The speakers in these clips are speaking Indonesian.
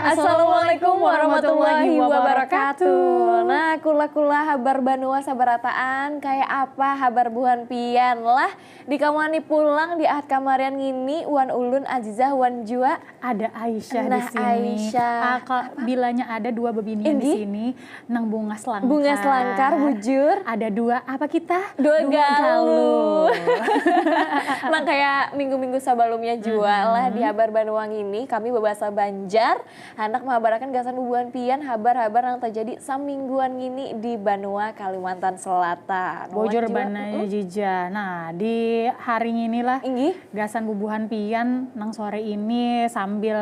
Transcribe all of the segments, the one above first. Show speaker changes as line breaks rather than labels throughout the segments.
Assalamualaikum warahmatullahi wabarakatuh. Nah, kula-kula habar Banua sabarataan kayak apa habar buhan pian lah. Di kamani pulang di ahad kamarian ngini wan ulun Azizah wan jua
ada Aisyah
nah,
di sini.
Aisyah.
Bilanya ada dua bebinian di sini nang bunga selangkar.
Bunga selangkar bujur.
Ada dua apa kita?
Dua galuh. Nah, kayak minggu-minggu sebelumnya jua lah di habar Banua ngini kami berbahasa Banjar. Hendak mengabarakan gasan bubuhan pian habar-habar yang terjadi samingguan gini di Banua, Kalimantan Selatan.
Bojor bananya Jija. Nah, di hari ini lah gasan bubuhan pian nang sore ini sambil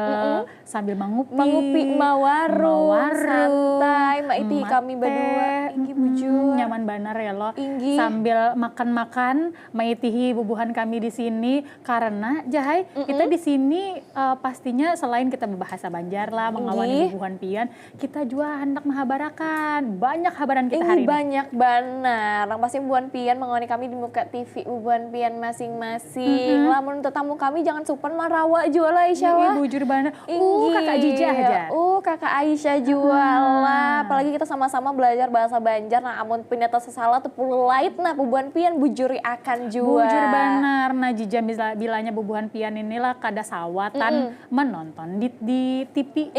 mengupi mawaru
santai maiti kami berdua bujur
nyaman banar ya lo. Sambil makan-makan maitihi bubuhan kami di sini karena Jahai kita di sini pastinya selain kita berbahasa Banjar lah mengawali bubuhan pian, kita juga hendak menghabarakan banyak habaran kita hari ini.
Banyak benar. Nang pasti bubuhan pian mengawali kami di muka TV bubuhan pian masing-masing. Lah menurut tamu kami jangan supan marawa jual lah Aisyah lah.
Bujur banget. Kakak Jijah aja.
Kakak Aisyah jual lah. Apalagi kita sama-sama belajar bahasa Banjar. Nah amun pinata sesalah tuh puluh lait nah bubuhan pian bujuri akan jual.
Bujur benar. Nah Jijah bilanya bubuhan pian inilah kada sawatan menonton di TV.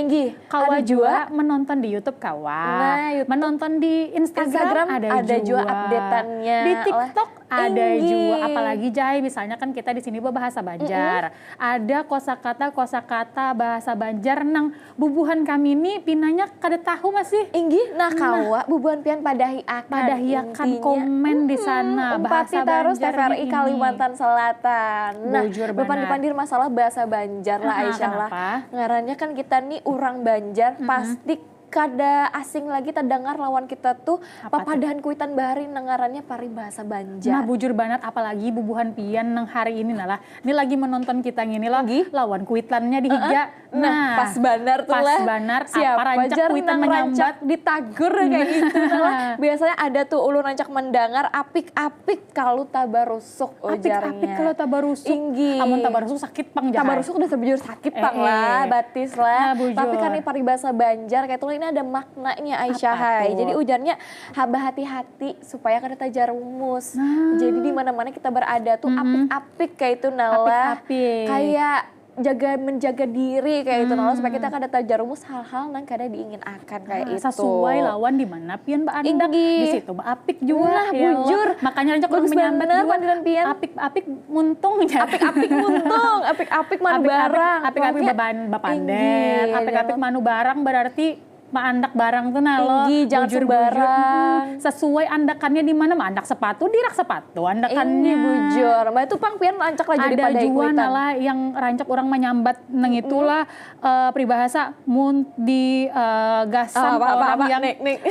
Kawa juga menonton di YouTube kawa. Menonton di Instagram ada juga
update-annya.
Di TikTok ada juga. Apalagi Jai misalnya kan kita di sini berbahasa Banjar. Ada kosakata bahasa Banjar nang bubuhan kami ini pinanya kada tahu masih.
Nah kawa bubuhan pian
padahiakan komen di sana bahasa
terus
Banjar
TVRI Kalimantan Selatan. Nah, berpandir masalah bahasa Banjar lah Aisyah lah. Ngarannya kan kita nih orang Banjar pasti kada asing lagi terdengar lawan kita tuh papadahan kuitan bahari nengarannya paribahasa Banjar.
Nah bujur banget apalagi bubuhan pian nang hari ini lah. Ini lagi menonton kita ngini lah lawan kuitannya di higa.
Nah pas banar tuh lah.
Pas banar
siapa
rancak kuitan menyambat
ditagur kayak gitu lah. Biasanya ada tuh ulun rancak mendengar apik-apik kalau tabarusuk ujarnya.
Apik-apik kalau tabarusuk. Amun tabarusuk sakit pang Jahai.
Tabarusuk udah sebujur sakit pang lah, batis lah. Tapi kan ini paribahasa Banjar kayak tuh ini ada maknanya Aisyah hai. Jadi ujarnya haba hati-hati supaya kada tajarumus. Jadi di mana-mana kita berada tuh apik-apik kayak itu nala. Kayak menjaga diri kayak itu nala supaya kita kada tajarumus hal-hal nang kada diingin akan kayak itu.
Sesuai lawan di mana pian Mbak Anda di situ Mbak apik juga.
Bujur.
Makanya rancak orang menyambat juga
pian.
Apik muntung.
Apik-apik muntung, apik-apik manu barang.
Apik-apik bapandet, apik-apik manu barang berarti andak barang tuh nalo
jangan sembarang.
Sesuai andakannya di mana andak sepatu dirak sepatu andakannya
bujur. Mbak itu pang pian rancak lagi di pada ikutan.
Ada juga yang rancak orang menyambat nang itulah peribahasa mun di gasan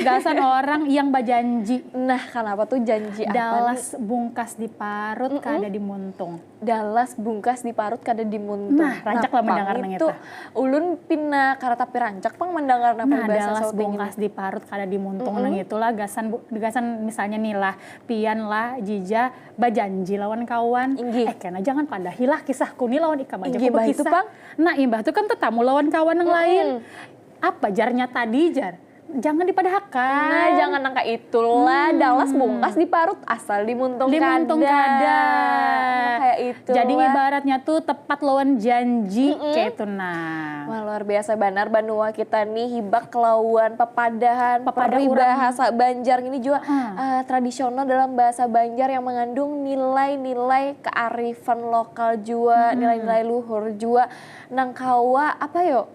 gasan orang yang bajanji.
Nah, kenapa tuh janji apa
dalas bungkas di parut kada dimuntung.
Dalas bungkas di parut kada dimuntung.
Nah, rancak lah mendengar nang itu.
Ulun pina karena tapi rancak pang mendengar
dalas bungkas di parut kada dimuntung nang itulah gasan misalnya nih lah pian lah Jija bajanji lawan kawan karena jangan pada hilah kisahku nih lawan ikam aja ku berkisah. Nah imbah tuh kan tetamu lawan kawan yang lain apa jarnya tadi jar jangan dipadahakan.
Nah jangan angka itulah dalas bungkas di parut asal dimuntung kada. Kayak itu.
Jadi ibaratnya tuh tepat lawan janji kayak itu
Wah, luar biasa benar Banua kita nih hibak lawan pepadahan bahasa Banjar ini juga tradisional dalam bahasa Banjar yang mengandung nilai-nilai kearifan lokal juga, nilai-nilai luhur juga. Nang kawa apa yo?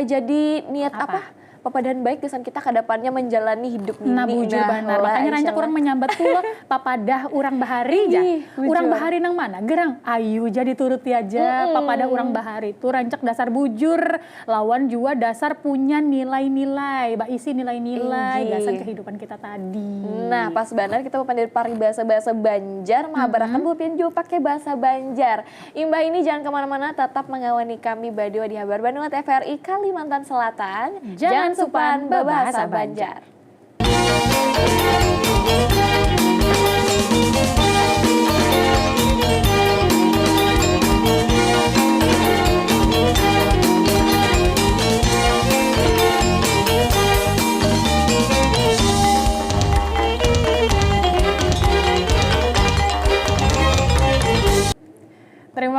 Jadi niat apa? Papadahan baik kesan kita ke depannya menjalani hidup ini.
Nah bujur benar. Makanya rancak orang menyambat tuh papadah urang bahari aja. Urang bahari nang mana? Gerang ayu jadi turuti aja papadah urang bahari. Itu rancak dasar bujur lawan juga dasar punya nilai-nilai. Isi nilai-nilai gasan kehidupan kita tadi.
Nah pas benar kita pandai bahasa Banjar mengabarakan bupian juga pakai bahasa Banjar. Imbah ini jangan kemana-mana tetap mengawani kami Badua di Habar Banua TVRI Kalimantan Selatan. Jangan supan berbahasa Banjar.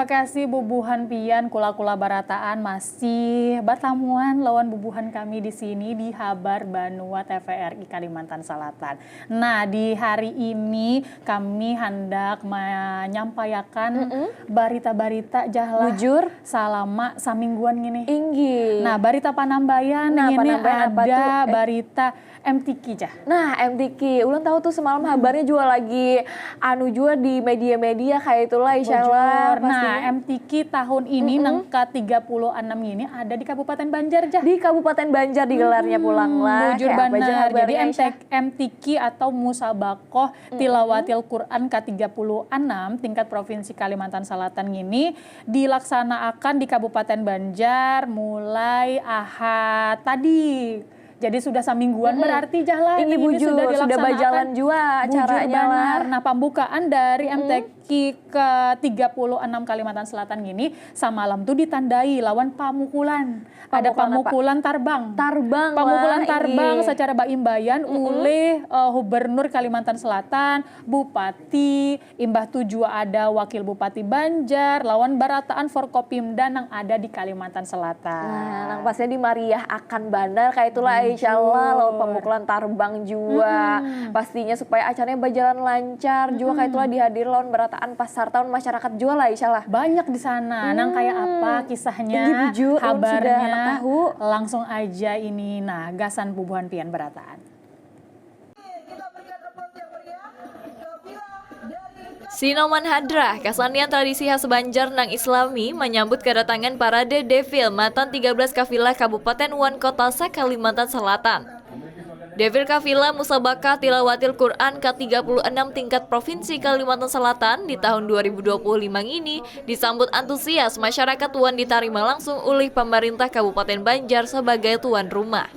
kasih bubuhan pian kula-kula barataan masih bertamuan lawan bubuhan kami di sini di Habar Banua TVRI Kalimantan Selatan. Nah, di hari ini kami hendak menyampaikan berita-berita jahlah
bujur
selama samingguan gini.
Inggi.
Nah, berita Panambayan ini ada berita MTQ jah.
Nah, MTQ, ulang tahu tuh semalam kabarnya juga lagi juga di media-media kayak itulah insyaallah.
Nah, MTQ tahun ini nangka 36 ini ada di Kabupaten Banjar jah.
Di Kabupaten Banjar digelarnya pulang lah.
Bujur benar. Jadi MTQ atau Musabakoh Tilawatil Quran ke-36 tingkat Provinsi Kalimantan Selatan ini dilaksanakan di Kabupaten Banjar mulai Ahad tadi. Jadi sudah samingguan berarti jahlah
ini bujur,
sudah dilaksanakan.
Sudah berjalan juga acaranya lah.
Nah, pembukaan dari MTQ ke-36 Kalimantan Selatan gini samalam tuh ditandai lawan pamukulan. Ada pamukulan tarbang. Pamukulan tarbang secara baimbayan oleh Gubernur Kalimantan Selatan, Bupati, imbah tujuh ada Wakil Bupati Banjar, lawan barataan Forkopimda yang ada di Kalimantan Selatan.
Nah, nang pasnya di Mariah akan bandar kayak itulah insyaallah lawan pemukulan tarbang juga. Pastinya supaya acaranya berjalan lancar juga kayak itulah dihadir lawan berataan pasar tahun masyarakat juga lah insyaallah.
Banyak di sana. Nang kayak apa kisahnya, kabarnya, tahu. Langsung aja ini gasan bubuhan pian berataan.
Sinoman Hadrah, kesenian tradisi khas Banjar nang Islami menyambut kedatangan parade Devil Matan 13 Kafilah Kabupaten Wan Kota Kalimantan Selatan. Devil Kafilah Musabakah Tilawatil Quran ke-36 tingkat Provinsi Kalimantan Selatan di tahun 2025 ini disambut antusias masyarakat Wan diterima langsung oleh pemerintah Kabupaten Banjar sebagai tuan rumah.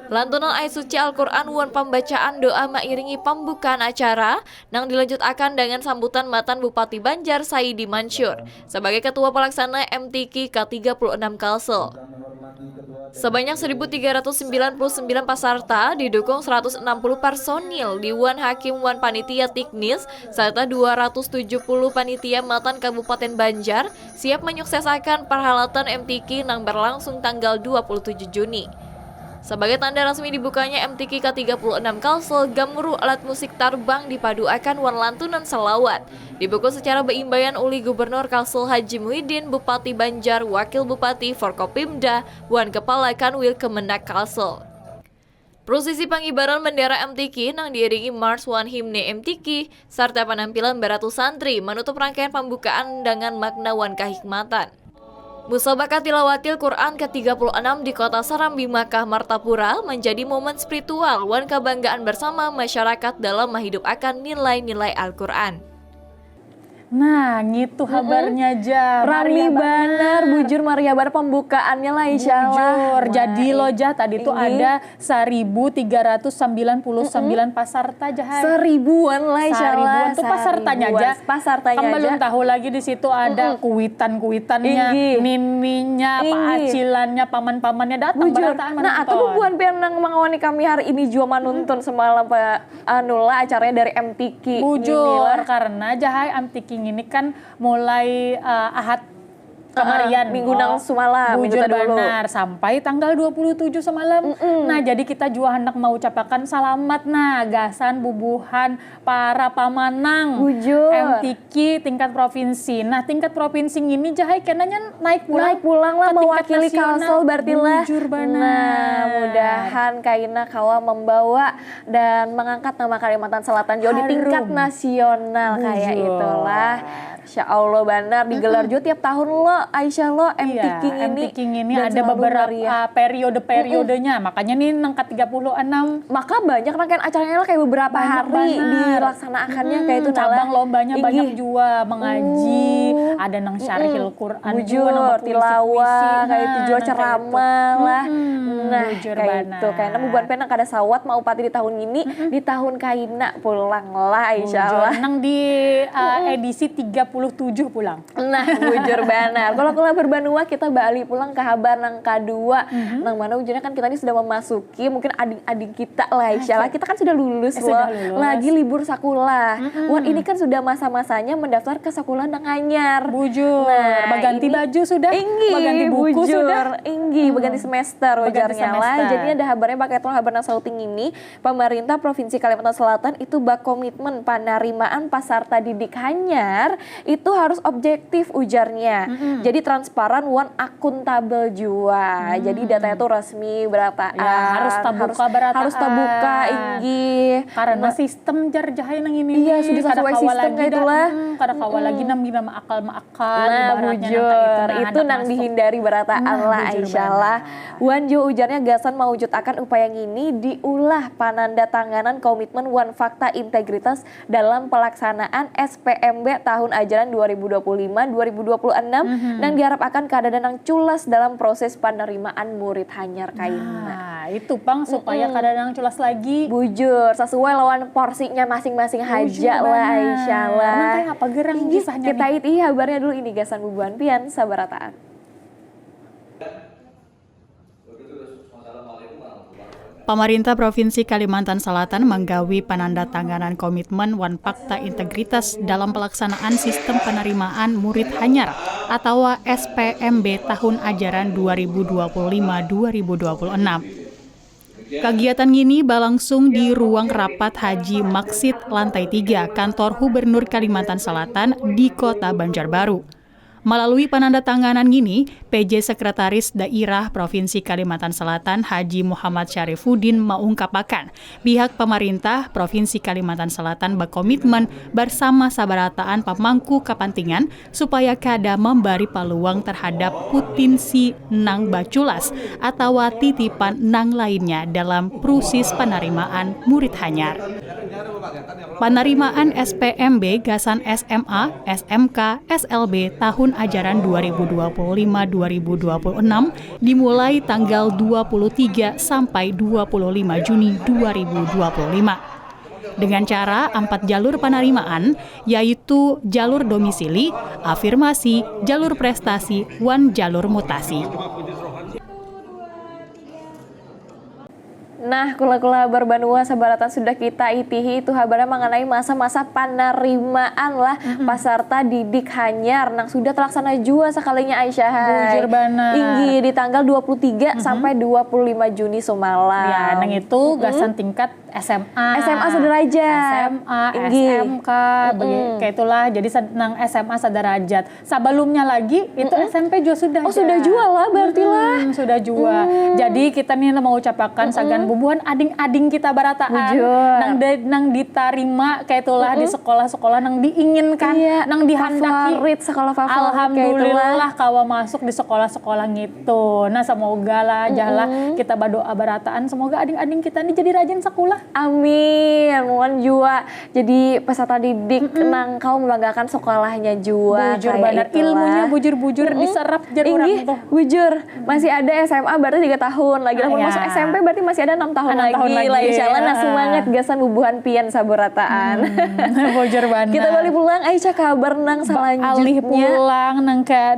Lantunan ayat suci Al-Quran wan pembacaan doa mengiringi pembukaan acara nang dilanjutkan dengan sambutan matan Bupati Banjar Saidi Mansur sebagai Ketua Pelaksana MTQ ke-36 Kalsel. Sebanyak 1.399 peserta didukung 160 personil di Wan Hakim Wan Panitia Teknis serta 270 panitia matan Kabupaten Banjar siap menyukseskan perhelatan MTQ yang berlangsung tanggal 27 Juni. Sebagai tanda resmi dibukanya MTQ ke-36 Kalsel, gamuruh alat musik tarbang dipaduakan wan lantunan selawat. Dibukul secara beimbayan oleh Gubernur Kalsel Haji Muhyiddin, Bupati Banjar, Wakil Bupati, Forkopimda, wan Kepala Kanwil Kemendak Kalsel. Prosesi pengibaran bendera MTQ nang diiringi Mars Wan Himne MTQ serta penampilan beratus santri menutup rangkaian pembukaan dengan makna wan kahikmatan. Musabakah Tilawatil Quran ke-36 di Kota Serambi Makkah Martapura menjadi momen spiritual wan kebanggaan bersama masyarakat dalam menghidupkan nilai-nilai Al-Quran.
Nah, gitu kabarnya aja.
Rami banar, bujur Maria bar pembukaannya lah insyaallah.
Bujur. Jadi lo jah tadi tuh ada 1.399 peserta jah.
1000-an lah insyaallah.
1000-an tuh pesertanya aja.
Pesertanya aja.
Belum tahu lagi di situ ada kuitan-kuitannya, nininya, pacilannya, paman-pamannya datang berataan menonton.
Nah, atuh bubuhan pian nang mangawani kami hari ini juga menuntun semalam anulah acaranya dari MTQ.
Bujur karena jahai MTQ ini kan mulai Ahad kemarin
minggu nang semalam
bujur benar sampai tanggal 27 semalam. Nah, jadi kita juga hendak mau ucapkan selamat gasan bubuhan para pamanang
bujur
MTQ tingkat provinsi. Nah, tingkat provinsi ini jahai kenanya naik pulang
lah mewakili Kalsel berarti lah.
Bujur benar.
Nah, mudahan kaina kawa membawa dan mengangkat nama Kalimantan Selatan jauh di tingkat nasional kayak itulah. Insya Allah benar digelar juga tiap tahun lo Aisyah lo MTQ
ini ada beberapa periode-periodenya. Makanya nih nangkat 36.
Maka banyak rangkaian acaranya kayak beberapa hari dilaksanakannya kayak itu
cabang lombanya banyak juga mengaji, ada nang syarhil Quran
juga tilawah kayak itu juga ceramah lah. Nah, kayak itu kayaknya bubuhan penang kada sawat mau pati di tahun ini di tahun kaina pulang lah insyaallah.
Nang di edisi 36 27 pulang.
Nah, bujur benar. Kalau berbanua kita balik pulang ke habar nang kadua. Nang mana ujungnya kan kita ini sudah memasuki mungkin adik-adik kita lah insyaallah. Kita kan sudah lulus loh. Lagi libur sakulah. Wan ini kan sudah masa-masanya mendaftar ke sekolah nang anyar.
Bujur.
Nah,
baganti baju sudah. Baganti buku
bujur.
sudah.
Baganti semester ujarnya lah. Jadinya ada kabarnya pakai tol habar nang sauting ini pemerintah Provinsi Kalimantan Selatan itu berkomitmen penerimaan peserta didik hanyar itu harus objektif ujarnya. Jadi transparan wan akuntabel jua. Jadi datanya itu resmi berataan.
Ya, harus terbuka berataan.
Harus terbuka inggi.
Karena sistem jar jahai nang ini.
Iya, sudah sesuai sistem kayak itulah.
Kada kawal lagi nam akal.
Nah, bujur. Itu nang dihindari berataan lah insyaallah. Wan jo ujarnya gasan mewujudkan upaya ini diulah pananda tanganan komitmen wan fakta integritas dalam pelaksanaan SPMB tahun ajaran 2025-2026 dan diharap akan keadaan yang culas dalam proses penerimaan murid hanyar kainna.
Nah, itu Bang supaya keadaan yang culas lagi.
Bujur, sesuai lawan porsinya masing-masing haja lah insyaallah.
Nah, kayak apa gerang kisahnya
kita iti kabarnya dulu ini gasan bubuhan pian sabarataan.
Pemerintah Provinsi Kalimantan Selatan menggawi penandatanganan komitmen wan fakta integritas dalam pelaksanaan sistem penerimaan murid hanyar atau SPMB tahun ajaran 2025-2026. Kegiatan ini berlangsung di ruang rapat Haji Maksid lantai 3 Kantor Gubernur Kalimantan Selatan di Kota Banjarbaru. Melalui penandatanganan ini, PJ Sekretaris Daerah Provinsi Kalimantan Selatan Haji Muhammad Syarifuddin mengungkapkan pihak pemerintah Provinsi Kalimantan Selatan berkomitmen bersama sabarataan pemangku kepentingan supaya kada memberi peluang terhadap putinsi nang baculas atau titipan nang lainnya dalam proses penerimaan murid hanyar. Penerimaan SPMB gasan SMA, SMK, SLB tahun ajaran 2025-2026 dimulai tanggal 23 sampai 25 Juni 2025. Dengan cara 4 jalur penerimaan, yaitu jalur domisili, afirmasi, jalur prestasi, wan jalur mutasi.
Nah, kula-kula berbanua sabaratan sudah kita itihi itu kabarnya mengenai masa-masa penerimaan lah peserta didik hanyar nang sudah terlaksana jua sekalinya Aisyah.
Bujur benar.
Inggi di tanggal 23 sampai 25 Juni semalam.
Ya, nang itu gasan tingkat SMA.
SMA sederajat.
SMA, SMK, kayak itulah. Jadi nang SMA sederajat. Sebelumnya lagi itu SMP juga sudah.
Oh, sudah jual lah berarti lah.
Sudah jual. Jadi kita nih mau ucapkan sagan bubuhan ading-ading kita barataan. Nang diterima kayak itulah di sekolah-sekolah nang diinginkan, nang dihandaki.
Favorit sekolah favorit.
Alhamdulillah kawa masuk di sekolah-sekolah gitu. Nah, semoga lah jalan kita berdoa barataan semoga ading-ading kita nih jadi rajin sekolah.
Amin. Wan jua jadi peserta didik nang kau membanggakan sekolahnya jua.
Bujur benar ilmunya bujur-bujur diserap jadi orang tuh.
Bujur. Masih ada SMA berarti 3 tahun lagi. Lah masuk SMP berarti masih ada 6 tahun lagi lah insyaallah. Nah, semangat gasan bubuhan pian sabarataan.
Bujur benar.
Kita balik pulang Aisyah kabar nang selanjutnya.
Alih pulang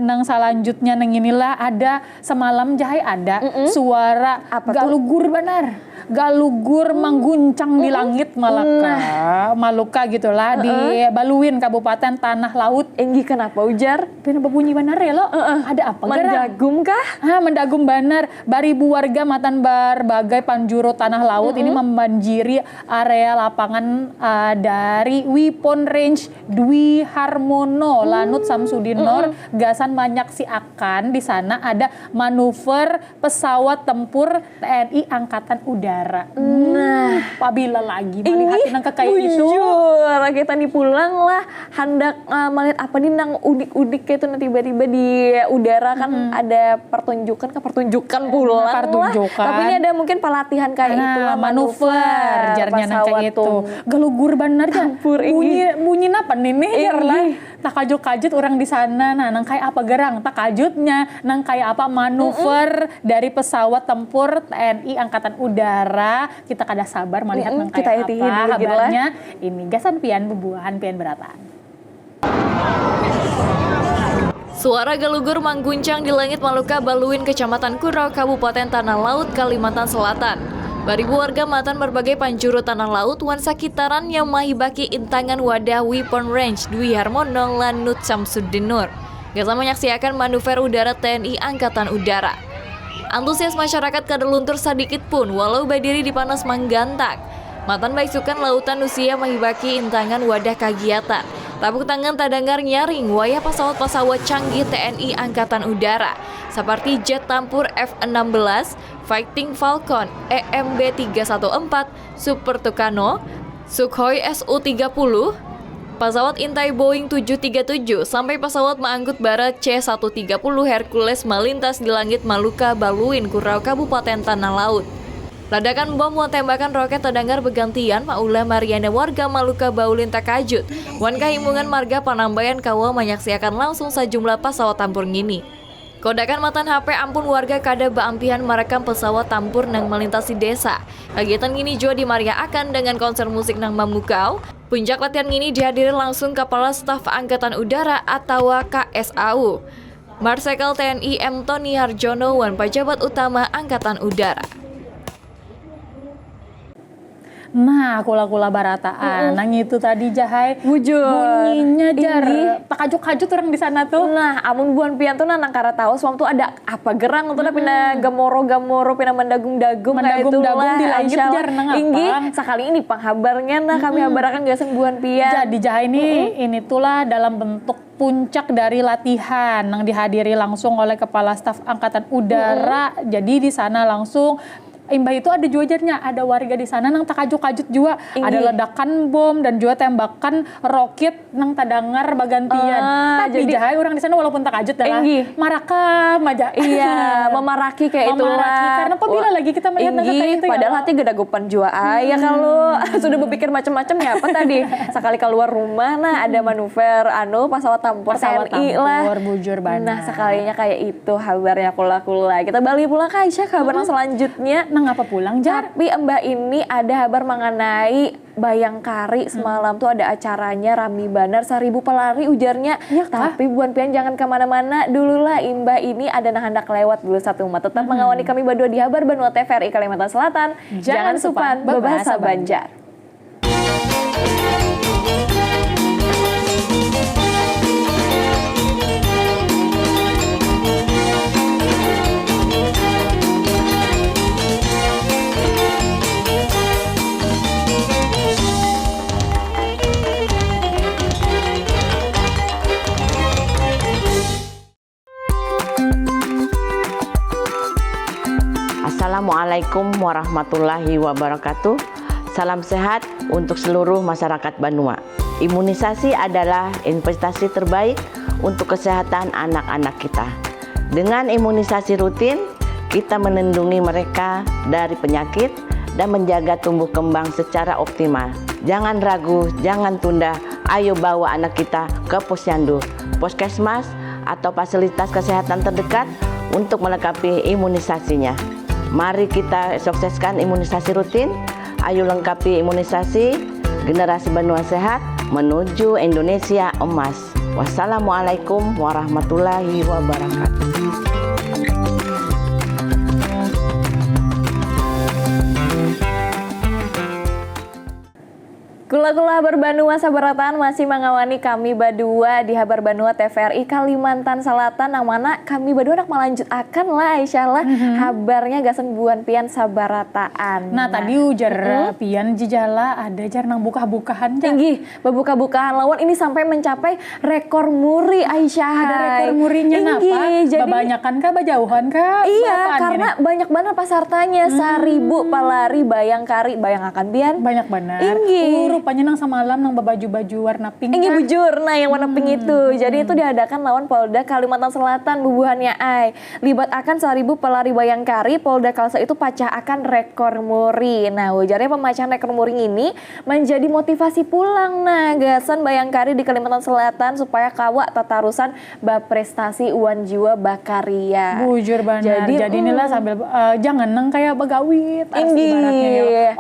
nang selanjutnya nang inilah ada semalam jahai ada suara galugur benar. Galugur mengguncang di langit Maluka gitulah di Baluin Kabupaten Tanah Laut.
Enggi kenapa ujar?
Pina berbunyi benar ya lo? Ada apa?
Mendagum kah?
Mendagum benar. Baribu warga matan berbagai panjuru Tanah Laut ini membanjiri area lapangan dari Wipon Range Dwi Harmono Lanut Samsudinor gasan menyaksikan di sana ada manuver pesawat tempur TNI Angkatan Udara. Nah, apabila lagi melihat nang kayak itu,
kita nih pulang lah hendak melihat apa nih nang udik-udik kayak itu nanti tiba-tiba di udara kan ada pertunjukan pulang
pertunjukan.
Tapi ini ada mungkin pelatihan kayak itu
manuver jarnya nang kayak itu. Galugur bener campur bunyi apa nih lah. Tak kajut-kajut orang di sana. Nah, nang kayak apa gerang? Tak kajutnya nang kayak apa manuver dari pesawat tempur TNI Angkatan Udara. Kita kada sabar melihat nang kayak apa kabarnya. Ini gasan pian bubuhan pian berataan.
Suara gelugur mengguncang di langit Maluka Baluin, Kecamatan Kurau, Kabupaten Tanah Laut, Kalimantan Selatan. Baribu warga matan berbagai penjuru tanah laut wan sakitaran yang mahibaki intangan wadah Weapon Range Dwi Harmono lan Nut Samsudin Nur. Gasa menyaksikan manuver udara TNI Angkatan Udara. Antusias masyarakat kaderluntur sedikit pun walau berdiri di panas menggantak. Matan baik sukan lautan usia mahibaki intangan wadah kegiatan. Tepuk tangan tadangar nyaring wayah pesawat-pesawat canggih TNI Angkatan Udara seperti jet tempur F-16, Fighting Falcon, EMB-314, Super Tucano, Sukhoi Su-30, pesawat intai Boeing 737 sampai pesawat mengangkut barat C-130 Hercules melintas di langit Maluka Baluin, Kurau, Kabupaten Tanah Laut. Ledakan bom dan tembakan roket terdengar bergantian maulah Mariana warga Maluka Baluin takajud. Wan kahimungan marga Panambayan kawa menyaksikan langsung sejumlah pesawat tempur ini. Kodakan matan HP ampun warga kada beampihan merekam pesawat tempur nang melintasi desa. Kegiatan ini juga dimeriahkan dengan konser musik nang memukau. Puncak latihan ini dihadiri langsung Kepala Staf Angkatan Udara atau KSAU, Marsikal TNI M. Tony Harjono wan pejabat utama Angkatan Udara.
Nah, kula-kula barataan, nang itu tadi Jahai,
Bujur.
bunyinya jar, takajut-kajut orang di sana tuh.
Nah, amun buan pian tuh nang kara tahu suam tuh ada apa gerang tuh pina gamoro-gamoro pina mendagung-dagung kayak itu lah.
di langit jar nang apa?
Inggi sekali ini panghabarnya nah kami habarakan gaseng buan pian.
Jadi Jahai ini tulah dalam bentuk puncak dari latihan yang dihadiri langsung oleh Kepala Staf Angkatan Udara. Jadi di sana langsung imbah itu ada juajarnya, ada warga di sana nang takajut-kajut juga, ada ledakan bom dan juga tembakan roket nang tadangar bagantian. Tapi jadi Jahai orang di sana walaupun takajut adalah marakam aja.
Iya, memaraki kayak itu lah.
Karena apabila lagi kita melihat negara kayak itu
padahal hati gedagupan jua ya kalau sudah berpikir macam-macam ya apa tadi sekali keluar rumah nah ada manuver pesawat tempur TNI lah.
Bujur banget.
Nah sekalinya kayak itu kabarnya kula-kula. Kita balik pula ke Aisyah kabar yang selanjutnya.
Ngapa pulang Jar?
Tapi Mbak ini ada kabar mengenai Bayangkari semalam tuh ada acaranya Rami Banar 1000 pelari ujarnya. Ya, tapi buan pian jangan kemana-mana dulu lah Mbak ini ada nah hendak lewat dulu satu umat. Tetap mengawani kami berdua di Habar Banua TVRI Kalimantan Selatan. Jangan supan berbahasa Banjar.
Assalamualaikum warahmatullahi wabarakatuh. Salam sehat untuk seluruh masyarakat Banua. Imunisasi adalah investasi terbaik untuk kesehatan anak-anak kita. Dengan imunisasi rutin, kita melindungi mereka dari penyakit dan menjaga tumbuh kembang secara optimal. Jangan ragu, jangan tunda. Ayo bawa anak kita ke posyandu, puskesmas, atau fasilitas kesehatan terdekat untuk melengkapi imunisasinya. Mari kita sukseskan imunisasi rutin. Ayo lengkapi imunisasi generasi Banua sehat menuju Indonesia emas. Wassalamualaikum warahmatullahi wabarakatuh.
Kula-kula Habar Banua Sabarataan masih mengawani kami berdua di Habar Banua TVRI Kalimantan Selatan yang mana kami berdua nak melanjut akan lah Aisyah lah habarnya gasen buan pian Sabarataan.
Nah tadi ujar pian jijala ada jar nang buka-bukahan
tinggi berbuka-bukaan lawan ini sampai mencapai rekor muri Aisyah.
Ada rekor murinya napa? Jadi banyakan kah bajauhan kah?
Iya karena banyak banget pesertanya 1000 pelari Bayangkari bayang akan pian.
Banyak banget. Rupanya nang semalam nang baju-baju warna pink.
Ini bujur, nah yang warna pink itu. Jadi itu diadakan lawan Polda Kalimantan Selatan bubuhannya ai. Libat akan 1000 pelari Bayangkari, Polda Kalsa itu pecah akan rekor muri. Nah, wajarnya pemecahan rekor muri ini menjadi motivasi pulang nah gasan Bayangkari di Kalimantan Selatan supaya kawak tatarusan berprestasi uan jiwa bakaria.
Bujur banget. Jadi inilah sambil jangan nang kayak begawit.
Ini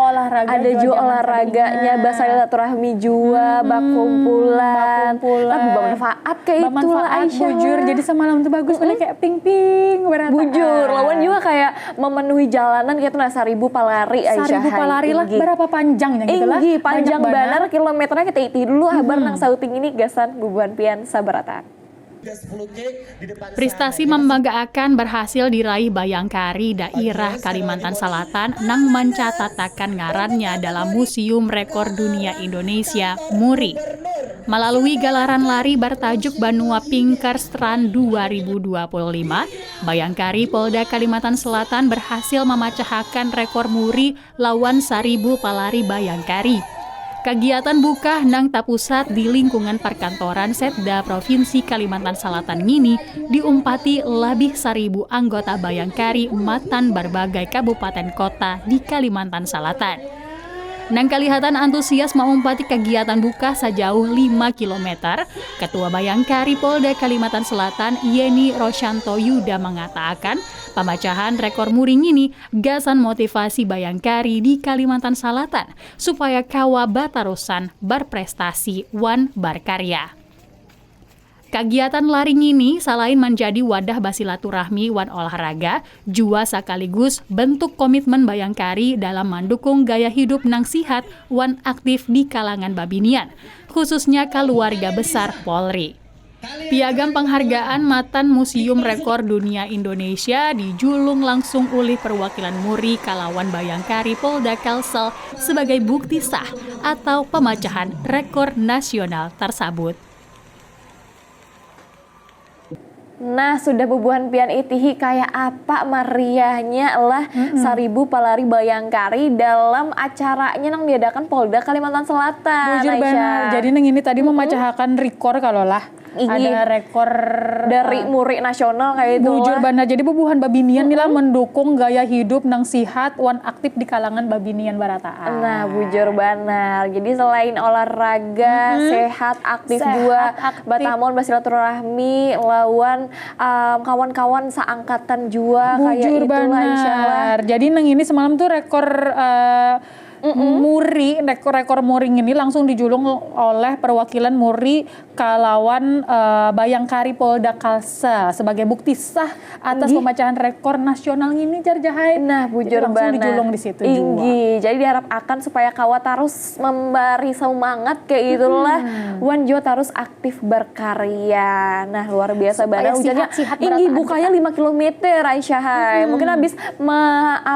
olahraga.
ada juga olahraganya bahasa silaturahmi jua, bakumpulan, tapi bermanfaat kayak itulah Aisyah.
Bujur, jadi semalam tuh bagus, kayak ping-ping.
Bujur, lawan juga kayak memenuhi jalanan gitu, 1.000 palari Aisyah.
1.000 palari lah, berapa panjangnya gitu lah?
Inggi, panjang banar, kilometernya kita iti dulu, habar nang sauting ini gasan bubuhan pian sabaratan.
Prestasi membanggakan berhasil diraih Bayangkari daerah Kalimantan Selatan nang mencatatakan ngarannya dalam Museum Rekor Dunia Indonesia MURI. Melalui gelaran lari bertajuk Banua Pinkers Run 2025, Bayangkari Polda Kalimantan Selatan berhasil memecahkan rekor MURI lawan 1.000 palari Bayangkari. Kegiatan buka nang tapusat di lingkungan perkantoran Setda Provinsi Kalimantan Selatan ini diumpati lebih 1.000 anggota Bayangkari matan berbagai kabupaten kota di Kalimantan Selatan. Nang kelihatan antusias mengumpati kegiatan buka sejauh 5 km, Ketua Bayangkari Polda Kalimantan Selatan Yeni Rosyanto Yuda mengatakan pemecahan rekor muring ini gasan motivasi Bayangkari di Kalimantan Selatan supaya kawa batarusan berprestasi wan berkarya. Kegiatan lari ini selain menjadi wadah basilaturahmi wan olahraga, jua sekaligus bentuk komitmen Bayangkari dalam mendukung gaya hidup nang sihat wan aktif di kalangan babinian, khususnya keluarga besar Polri. Piagam penghargaan matan Museum Rekor Dunia Indonesia dijulung langsung oleh perwakilan MURI kalawan Bayangkari Polda Kalsel sebagai bukti sah atau pemecahan rekor nasional tersebut.
Nah, sudah bubuhan pian itihi kayak apa meriahnya lah 1.000 palari Bayangkari dalam acaranya yang diadakan Polda Kalimantan Selatan.
Bujur benar. Jadi neng ini tadi memecahkan rekor kalau lah. Ada rekor
dari MURI nasional kayak itu.
Bujur benar. Jadi bubuhan babinian nila mendukung gaya hidup nang sihat wan aktif di kalangan babinian barataan.
Nah, bujur benar. Jadi selain olahraga, sehat, aktif juga, batamon basilaturahmi lawan kawan-kawan seangkatan juga kayak itulah insyaallah.
Jadi neng ini semalam tuh rekor MURI, rekor MURI ini langsung dijulung oleh perwakilan MURI kalawan Bayangkari Polda Kalsel sebagai bukti sah atas pemecahan rekor nasional ini Jarjahai.
Nah, bujur
langsung dijulung di situ juga.
Jadi diharapkan supaya kawa terus memberi semangat kayak itulah. Wan Jo terus aktif berkarya. Nah, luar biasa banget hujannya. Inggi bukanya 5 km Aisyah. Mungkin habis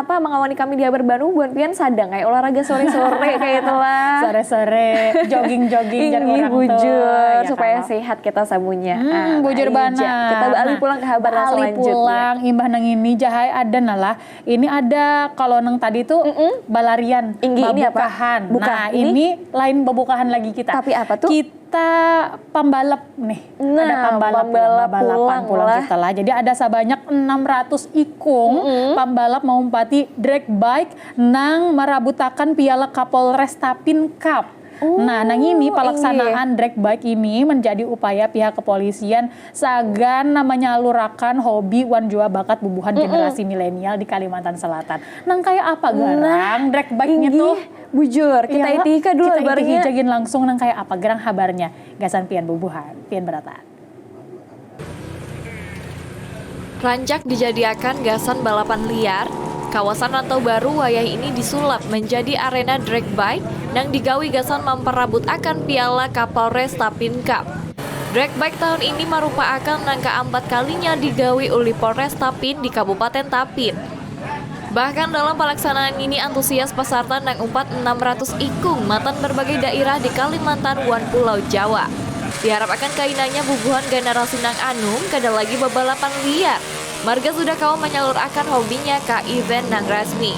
mengawani kami di Habar Bandung buat pian sadang kayak olahraga sore-sore kayak itulah.
Sore-sore jogging-jogging
Inggi bujur ya supaya kan? Sehat kita samunya.
Bujur bana.
Kita balik pulang ke Habar selanjutnya.
Pulang imbah nang ini Jahai ada nalah. Ini ada kalau nang tadi tuh balarian, babukahan. Nah, ini lain babukahan lagi kita.
Tapi apa tuh?
Kita pembalap nih.
Nah,
ada pembalapan pulang kita lah. Jadi ada sebanyak 600 ikung pembalap mengumpati drag bike nang merabutakan piala Kapolres Tapin Cup. Nah, nang ini pelaksanaan drag bike ini menjadi upaya pihak kepolisian sagan menyalurkan hobi wan jua bakat bubuhan generasi milenial di Kalimantan Selatan. Nang kayak apa garang drag bike-nya tuh?
Bujur, kita itika dulu
kabarnya. Kita jagin langsung nang kayak apa gerang habarnya. Gasan pian bubuhan, pian berataan.
Rancak dijadikan gasan balapan liar, kawasan Rantau Baru wayah ini disulap menjadi arena drag bike yang digawi gasan memperebut akan piala Kapolres Tapin Cup. Drag bike tahun ini merupakan nangka 4 kalinya digawi oleh Polres Tapin di Kabupaten Tapin. Bahkan dalam pelaksanaan ini antusias peserta nang 600 ikung matan berbagai daerah di Kalimantan wan Pulau Jawa. Diharapkan kainannya bubuhan generasi nang anum kada lagi bebalapan liar. Marga sudah kau menyalurkan hobinya ke event nang resmi.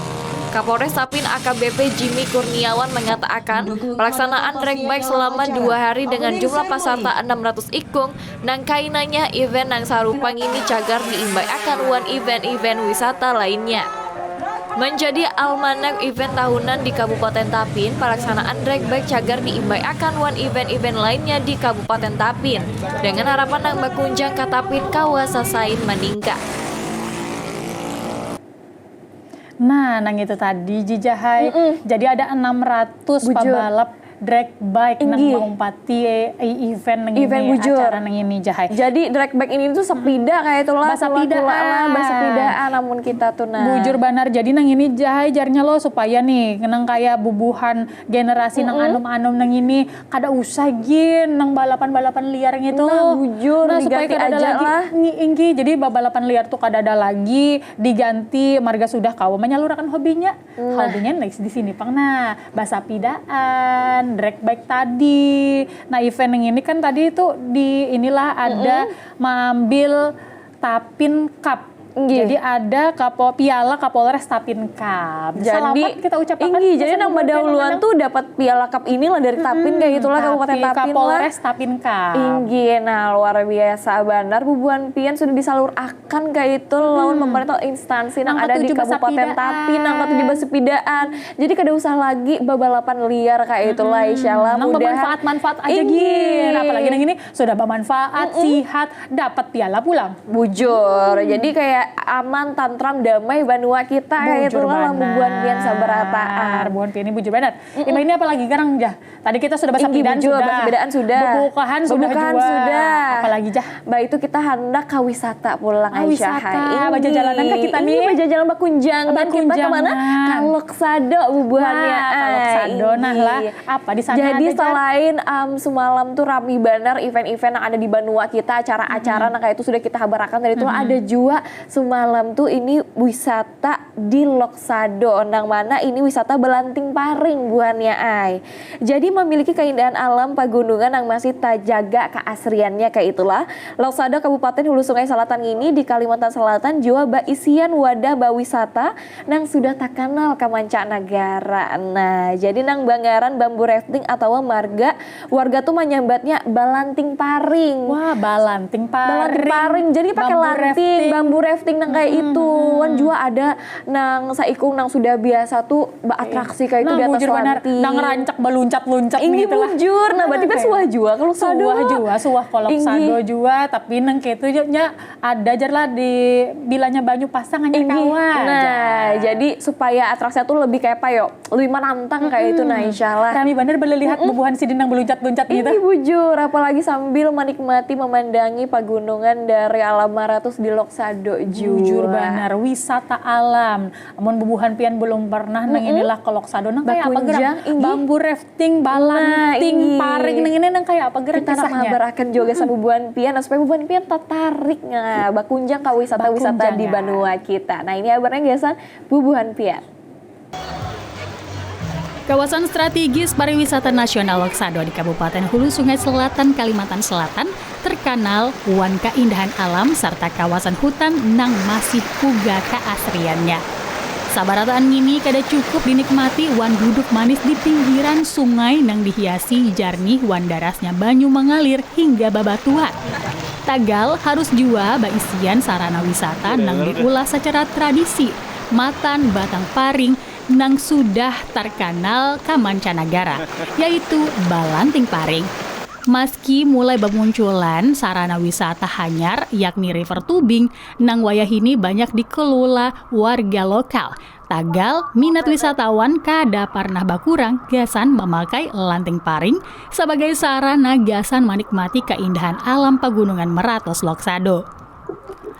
Kapolres Tapin AKBP Jimmy Kurniawan mengatakan pelaksanaan drag bike selama 2 hari dengan jumlah peserta 600 ikung nang kainannya event nang sarupang ini cagar diimbai akan wan event-event wisata lainnya. Menjadi almanak event tahunan di Kabupaten Tapin, pelaksanaan drag bike cagar diimbai akan wan event-event lainnya di Kabupaten Tapin dengan harapan nang bakunjang ke Tapin kawasasain meningkat.
Nah, nang itu tadi Jijahai. Jadi ada 600 pembalap drag bike nang maumpati event nang ini acara nang ini Jahai.
Jadi drag bike ini tuh sepeda kayak itulah basapidaan namun kita tuh
bujur banar. Jadi nang ini Jahai jarnya lo supaya nih nang kayak bubuhan generasi nang anom-anom nang ini kada usah gin nang balapan-balapan liar gitu.
Bujur
supaya kada ada lagi inggi. Jadi balapan liar tuh kada ada lagi, diganti marga sudah kau menyalurkan hobinya. Hobinya next di sini pang basapidaan, drag bike tadi. Nah, event yang ini kan tadi itu di inilah ada mengambil Tapin Cup. Jadi ada piala Kapolres Tapin Cup.
Jadi
kita ucapkan
jadi nang dahuluan tuh dapat piala cup inilah dari Tapin kayak itulah Kabupaten Tapin
Kapolres Tapin Cup.
Nah luar biasa benar bubuhan pian sudah disalurakan kayak itu lawan pemerintah instansi nang ada di Kabupaten Tapin nang basapidaan. Jadi kada usah lagi balapan liar kayak itulah insyaallah mudah
manfaat aja gin. Apalagi nang ini sudah bermanfaat, sihat, dapat piala pulang.
Bujur. Jadi kayak aman, tantram, damai Banua kita kayak itulah bubuhan pian sabarataan.
Bubuhan pian ini bujur benar. Ini apa lagi sekarang Jah? Tadi kita sudah basapidaan sudah. Bubuhan sudah. Apalagi Jah?
Itu kita hendak ke wisata pulang Aisyah.
Baca jalanan ke kita nih.
Baca jalan Bakunjang. Kita kemana? Ke Loksado bubuhannya.
Loksado nah lah. Apa di sana?
Jadi selain semalam tuh rami banar event-event yang ada di Banua kita, acara-acara nah kayak itu sudah kita habarakan dari itu ada juga semalam tuh ini wisata di Loksado, nang mana ini wisata belanting paring buannya ai. Jadi memiliki keindahan alam pegunungan yang masih terjaga keasriannya kayak itulah. Loksado Kabupaten Hulu Sungai Selatan ini di Kalimantan Selatan jua isian wadah wisata nang sudah tak kenal ke mancanegara. Nah, jadi nang Bangaran bambu rafting atau warga tuh menyambatnya balanting paring.
Wah, balanting paring.
Jadi pakai lanting, bambu rafting nang kayak itu kan juga ada nang saikung nang sudah biasa tuh atraksi kayak itu di atas lanting
nang rancak beluncat-luncat
ini
gitu lah.
Bujur nah berarti kan suah jua kalau
suah Loksado juga tapi nang kayak itu nya ada jar lah di bilanya banyu pasangannya kawan.
Nah jadi supaya atraksinya tuh lebih kayak apa yo lebih menantang kayak itu nah insyaallah
kami bener lihat bubuhan sidin nang beluncat-luncat gitu.
Ini bujur apalagi sambil menikmati memandangi pegunungan dari alam maratus di Loksado.
Jujur benar wisata alam. Amun bubuhan pian belum pernah nang inilah ke Loksado nang kayak apa gerang bambu rafting, balanting, paring nang ini nang kayak apa gerang
kita
kisahnya.
Kita mabarakan juga sama bubuhan pian supaya bubuhan pian tertarik bakunjang ke wisata-wisata di Banua kita. Nah ini kabarnya biasa bubuhan pian.
Kawasan strategis pariwisata nasional Loksado di Kabupaten Hulu Sungai Selatan, Kalimantan Selatan terkenal wan keindahan alam serta kawasan hutan nang masih puga keasriannya. Sabarataan ini kada cukup dinikmati wan duduk manis di pinggiran sungai nang dihiasi jernih wan darasnya banyu mengalir hingga babatuan. Tagal harus jua baisian sarana wisata nang diulah secara tradisi, matan batang paring nang sudah terkenal ke mancanegara, yaitu balanting paring. Meski mulai bermunculan sarana wisata hanyar yakni river tubing, nang wayah ini banyak dikelola warga lokal. Tagal minat wisatawan kada pernah bakurang gasan memakai lanting paring sebagai sarana gasan menikmati keindahan alam pegunungan Meratos Loksado.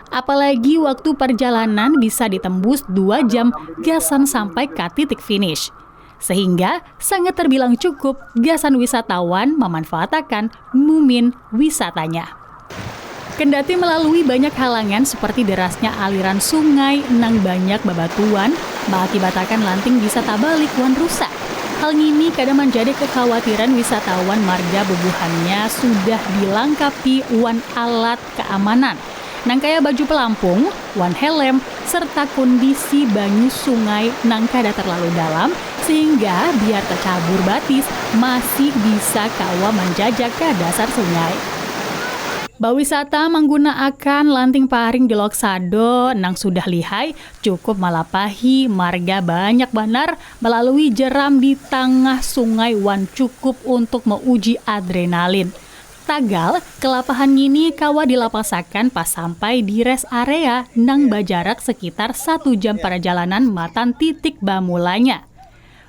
Apalagi waktu perjalanan bisa ditembus 2 jam gasan sampai ke titik finish. Sehingga sangat terbilang cukup gasan wisatawan memanfaatkan mumin wisatanya. Kendati melalui banyak halangan seperti derasnya aliran sungai nang banyak babatuan, mengakibatkan lanting bisa tabalik wan rusak. Hal ini kadang menjadi kekhawatiran wisatawan marga bubuhannya sudah dilengkapi wan alat keamanan. Nang kaya baju pelampung, wan helm, serta kondisi banyu sungai nang kada terlalu dalam sehingga biar tercabur batis masih bisa kawa menjajak ke dasar sungai. Bawisata menggunakan lanting paring di Loksado nang sudah lihai cukup malapahi marga banyak banar melalui jeram di tengah sungai wan cukup untuk menguji adrenalin. Tagal, kelapahan ini kawa dilapasakan pas sampai di rest area nang bajarak sekitar 1 jam perjalanan matan titik bamulanya.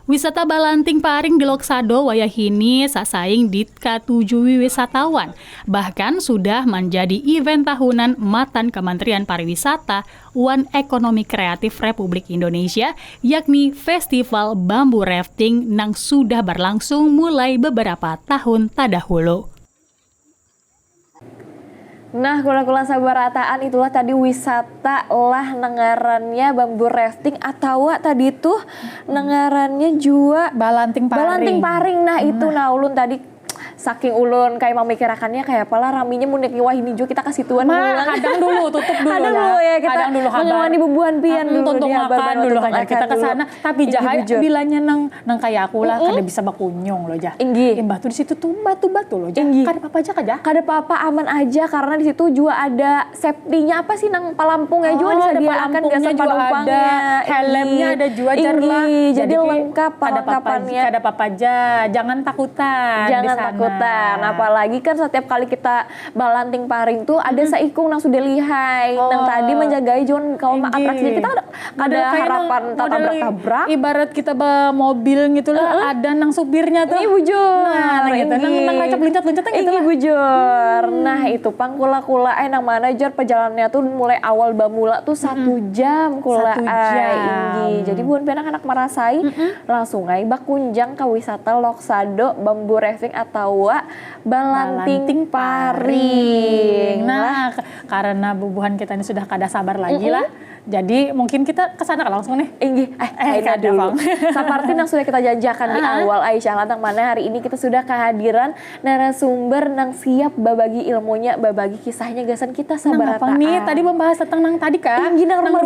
Wisata Balanting Paring di Loksado wayahini sasaing dikatujui wisatawan. Bahkan sudah menjadi event tahunan Matan Kementerian Pariwisata Wan Ekonomi Kreatif Republik Indonesia, yakni Festival Bambu Rafting yang sudah berlangsung mulai beberapa tahun tadahulu.
Nah, kula-kula sabarataan itulah tadi wisata lah nengarannya bambu rafting atau tadi tuh nengarannya juga
Balanting Paring.
Nah, itu nah ulun tadi saking ulun kayak memikirakannya kayak apalah raminya mun nek wah ini juga kita kasih tuan mulang.
Kadang dulu tutup dulu
Kadang dulu ya kita
kadang dulu
mengawani bebuan pian dulu
tuntung makan dulu hanya kita ke sana tapi jahay bilanya nang kayak aku lah kada bisa bakunyong loh jah.
Inggi.
Batu di situ tuh batu-batu loh jah. Kada apa aja kaja.
Kada apa-apa aman aja karena di situ juga ada safety-nya apa sih nang palampungnya juga disediakan gasan penumpangnya.
Helmnya ada juga jarlah.
Jadi lengkap perlengkapannya.
Kada apa-apa aja. Jangan takutan di sana.
Apalagi kan setiap kali kita balanting paring tuh ada saikung nang sudah lihai nang tadi menjagai John kaum atraksinya kita ada harapan tabrak-tabrak.
Ibarat kita bawa mobil gitu lah ada nang supirnya tuh.
Ini bujur.
Nah gitu nang racap lincat-lincat gitu
lah. Bujur. Nah itu pang kula-kula nang manajer perjalanannya tuh mulai awal bamula tuh 1 jam kula.
1 jam.
Jadi buan penak-anak merasai langsung ai bakunjang ke wisata Loksado Bambu Rafting atau Balanting Paring.
Nah, karena bubuhan kita ini sudah kada sabar lagi lah. Jadi mungkin kita kesana langsung nih.
Aina dulu. Seperti yang sudah kita janjikan di awal Aisyah Lantang mana hari ini kita sudah kehadiran narasumber nang siap babagi ilmunya, babagi kisahnya gasan kita sabarataan.
Nih tadi membahas tentang nang tadi kan?
Nang
rumah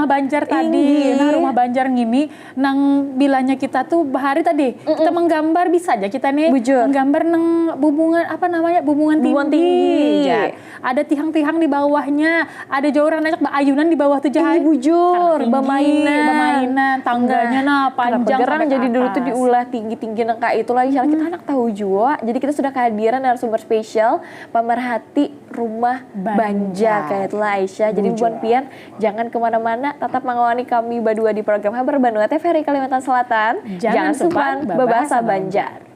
Banjar tadi. Nah rumah Banjar ngini nang bilanya kita tuh bahari tadi kita menggambar bisa aja kita nih menggambar nang bubungan apa namanya bubungan tinggi. Ya. Ada tiang-tiang di bawahnya, ada joran ajak ayunan di bawah tuh jahat.
Bujur, bemainan,
tangganya panjang
gerang jadi dulu tuh diulah tinggi-tinggi nang kayak itulah insyaallah kita anak tahu juga. Jadi kita sudah kehadiran narasumber spesial pemerhati rumah Banjar kayak itulah Aisyah. Jadi buan pian jangan kemana-mana, tetap mengawani kami berdua di program Habar Bandung TVRI Kalimantan Selatan. Jangan sumpan bebahasa Banjar.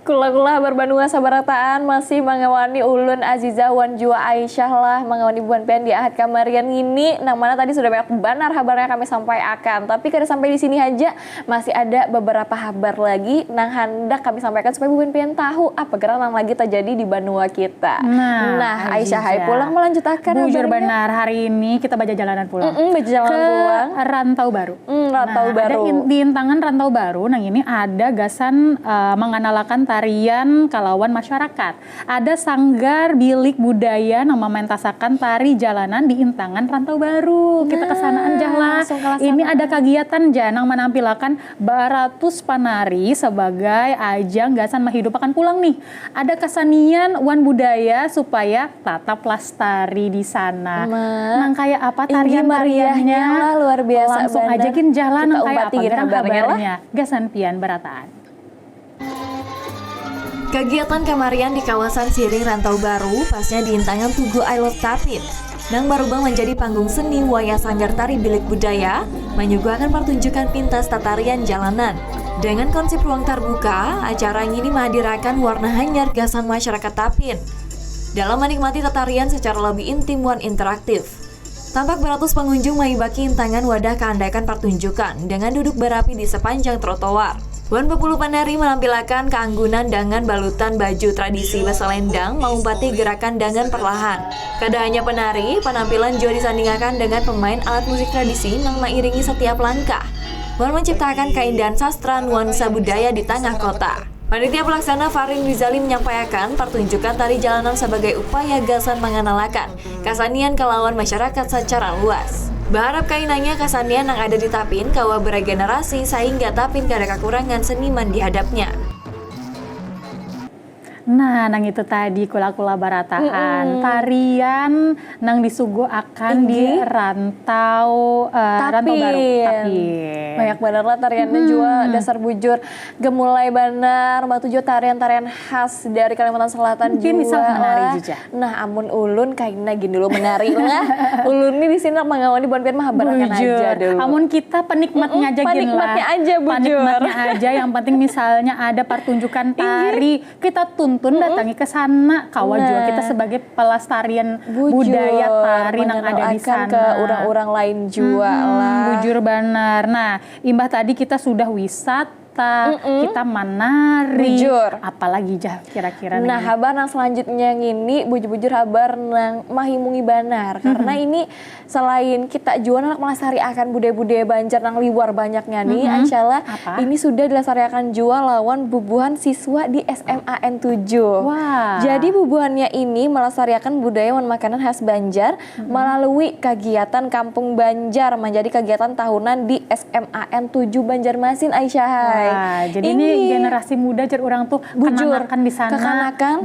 Kula-kula Habar Bandung sabarataan masih mengawani ulun Aziza wan jua Aisyah lah mengawani buan pen di ahad kamarian ini nang mana tadi sudah banyak benar habarnya kami sampaikan tapi kada sampai di sini aja masih ada beberapa habar lagi nang hendak kami sampaikan supaya buan pen tahu apa gerangan lagi terjadi di Banua kita. Nah Aisyah hai pulang melanjutkan
bujur
habarnya.
Benar hari ini kita baca jalanan pulang.
Baca jalanan pulang
Rantau Baru.
Rantau Baru.
Ada di Intangan Rantau Baru nang ini ada gasan menganalakan tarian kalawan masyarakat. Ada sanggar bilik budaya yang mementasakan tari jalanan di Intangan Rantau Baru. Kita kesanaan jahlah. Ini ada kegiatan janang menampilakan baratus panari sebagai ajang gasan menghidupakan pulang nih. Ada kesenian wan budaya supaya tetap lestari di sana. Nang kayak apa tarian-tariannya
luar biasa.
Langsung aja kin jalan nang kayak apa
kabarnya.
Gasan pian berataan.
Kegiatan kamarian di kawasan Siring Rantau Baru pasnya di Intangan Tugu I Love Tapin. Nang barubang menjadi panggung seni wayah sanggar tari bilik budaya, menyuguhkan pertunjukan pintas tatarian jalanan. Dengan konsep ruang terbuka, acara ini menghadirkan warna hanyar gasan masyarakat Tapin. Dalam menikmati tatarian secara lebih intim dan interaktif. Tampak beratus pengunjung menghibaki Intangan wadah keandaikan pertunjukan dengan duduk berapi di sepanjang trotoar. Wan pepuluh penari menampilkan keanggunan dengan balutan baju tradisi Basalendang mengumpati gerakan dengan perlahan. Kada hanya penari, penampilan juga disandingkan dengan pemain alat musik tradisi yang mengiringi setiap langkah. Wan menciptakan keindahan sastra nuansa budaya di tengah kota. Panitia pelaksana Farin Rizali menyampaikan pertunjukan tari jalanan sebagai upaya gasan mengenalkan kesenian kelawan masyarakat secara luas. Berharap kainannya kesenian yang ada di Tapin kawa beregenerasi sehingga Tapin kada kekurangan seniman di hadapnya.
Nah, nang itu tadi kula-kula barataan tarian nang disuguh akan di rantau rantau baru. Tapi
banyak bener lah tariannya juga dasar bujur gemulai banar batu juga tarian-tarian khas dari Kalimantan Selatan
mungkin
juga
bisa menari
lah.
juga.
Nah, amun ulun kayaknya gini dulu menari lah. Ulun ini di sini mengawani bonpian mah habarakan aja dulu.
Amun kita penikmatnya aja gini lah.
Penikmatnya aja bujur.
Penikmatnya aja, yang penting misalnya ada pertunjukan tari, kita tuntun datangi ke sana. Kawa juga kita sebagai pelestarian budaya tari yang ada di sana.
Ke orang-orang lain juga lah.
Bujur benar. Nah, imbah tadi kita sudah wisata, kita menari.
Bujur.
Apalagi jah kira-kira.
Nah, habar nang selanjutnya ini bujur-bujur habar nang mahimungi banar. Karena ini selain kita juga nak melestariakan budaya-budaya Banjar nang liwar banyaknya nih, Aisyah, ini sudah dilestariakan juga lawan bubuhan siswa di SMA N7.
Wah.
Jadi bubuhannya ini melestariakan budaya dan makanan khas Banjar melalui kegiatan Kampung Banjar menjadi kegiatan tahunan di SMA N7 Banjarmasin, Aisyah.
Wah, jadi ini generasi muda jadi orang tuh kekanakan di sana.
Kekanakan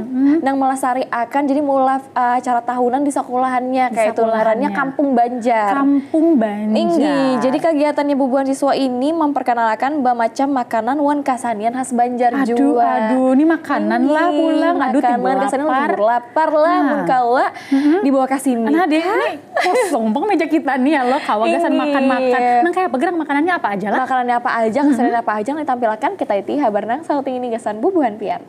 nang melestariakan jadi mulai acara tahunan di sekolahannya kayak itu ngarannya Kampung Banjar.
Kampung Banjar.
Inggi. Jadi kegiatannya bubuhan siswa ini memperkenalkan macam makanan wan kasanian khas Banjar juga.
Aduh, ini makanan lah pulang. Aduh, timbul lapar.
Lapar lah mun kawa dibawa ke sini.
Nah, deh ini kosong bang meja kita nih ya lo kawa gasan makan-makan. Nang kayak apa gerak makanannya apa aja lah?
Makanannya apa aja, kesanian apa aja yang ditampilkan kita iti habar nang sauting ini gasan bubuhan pian.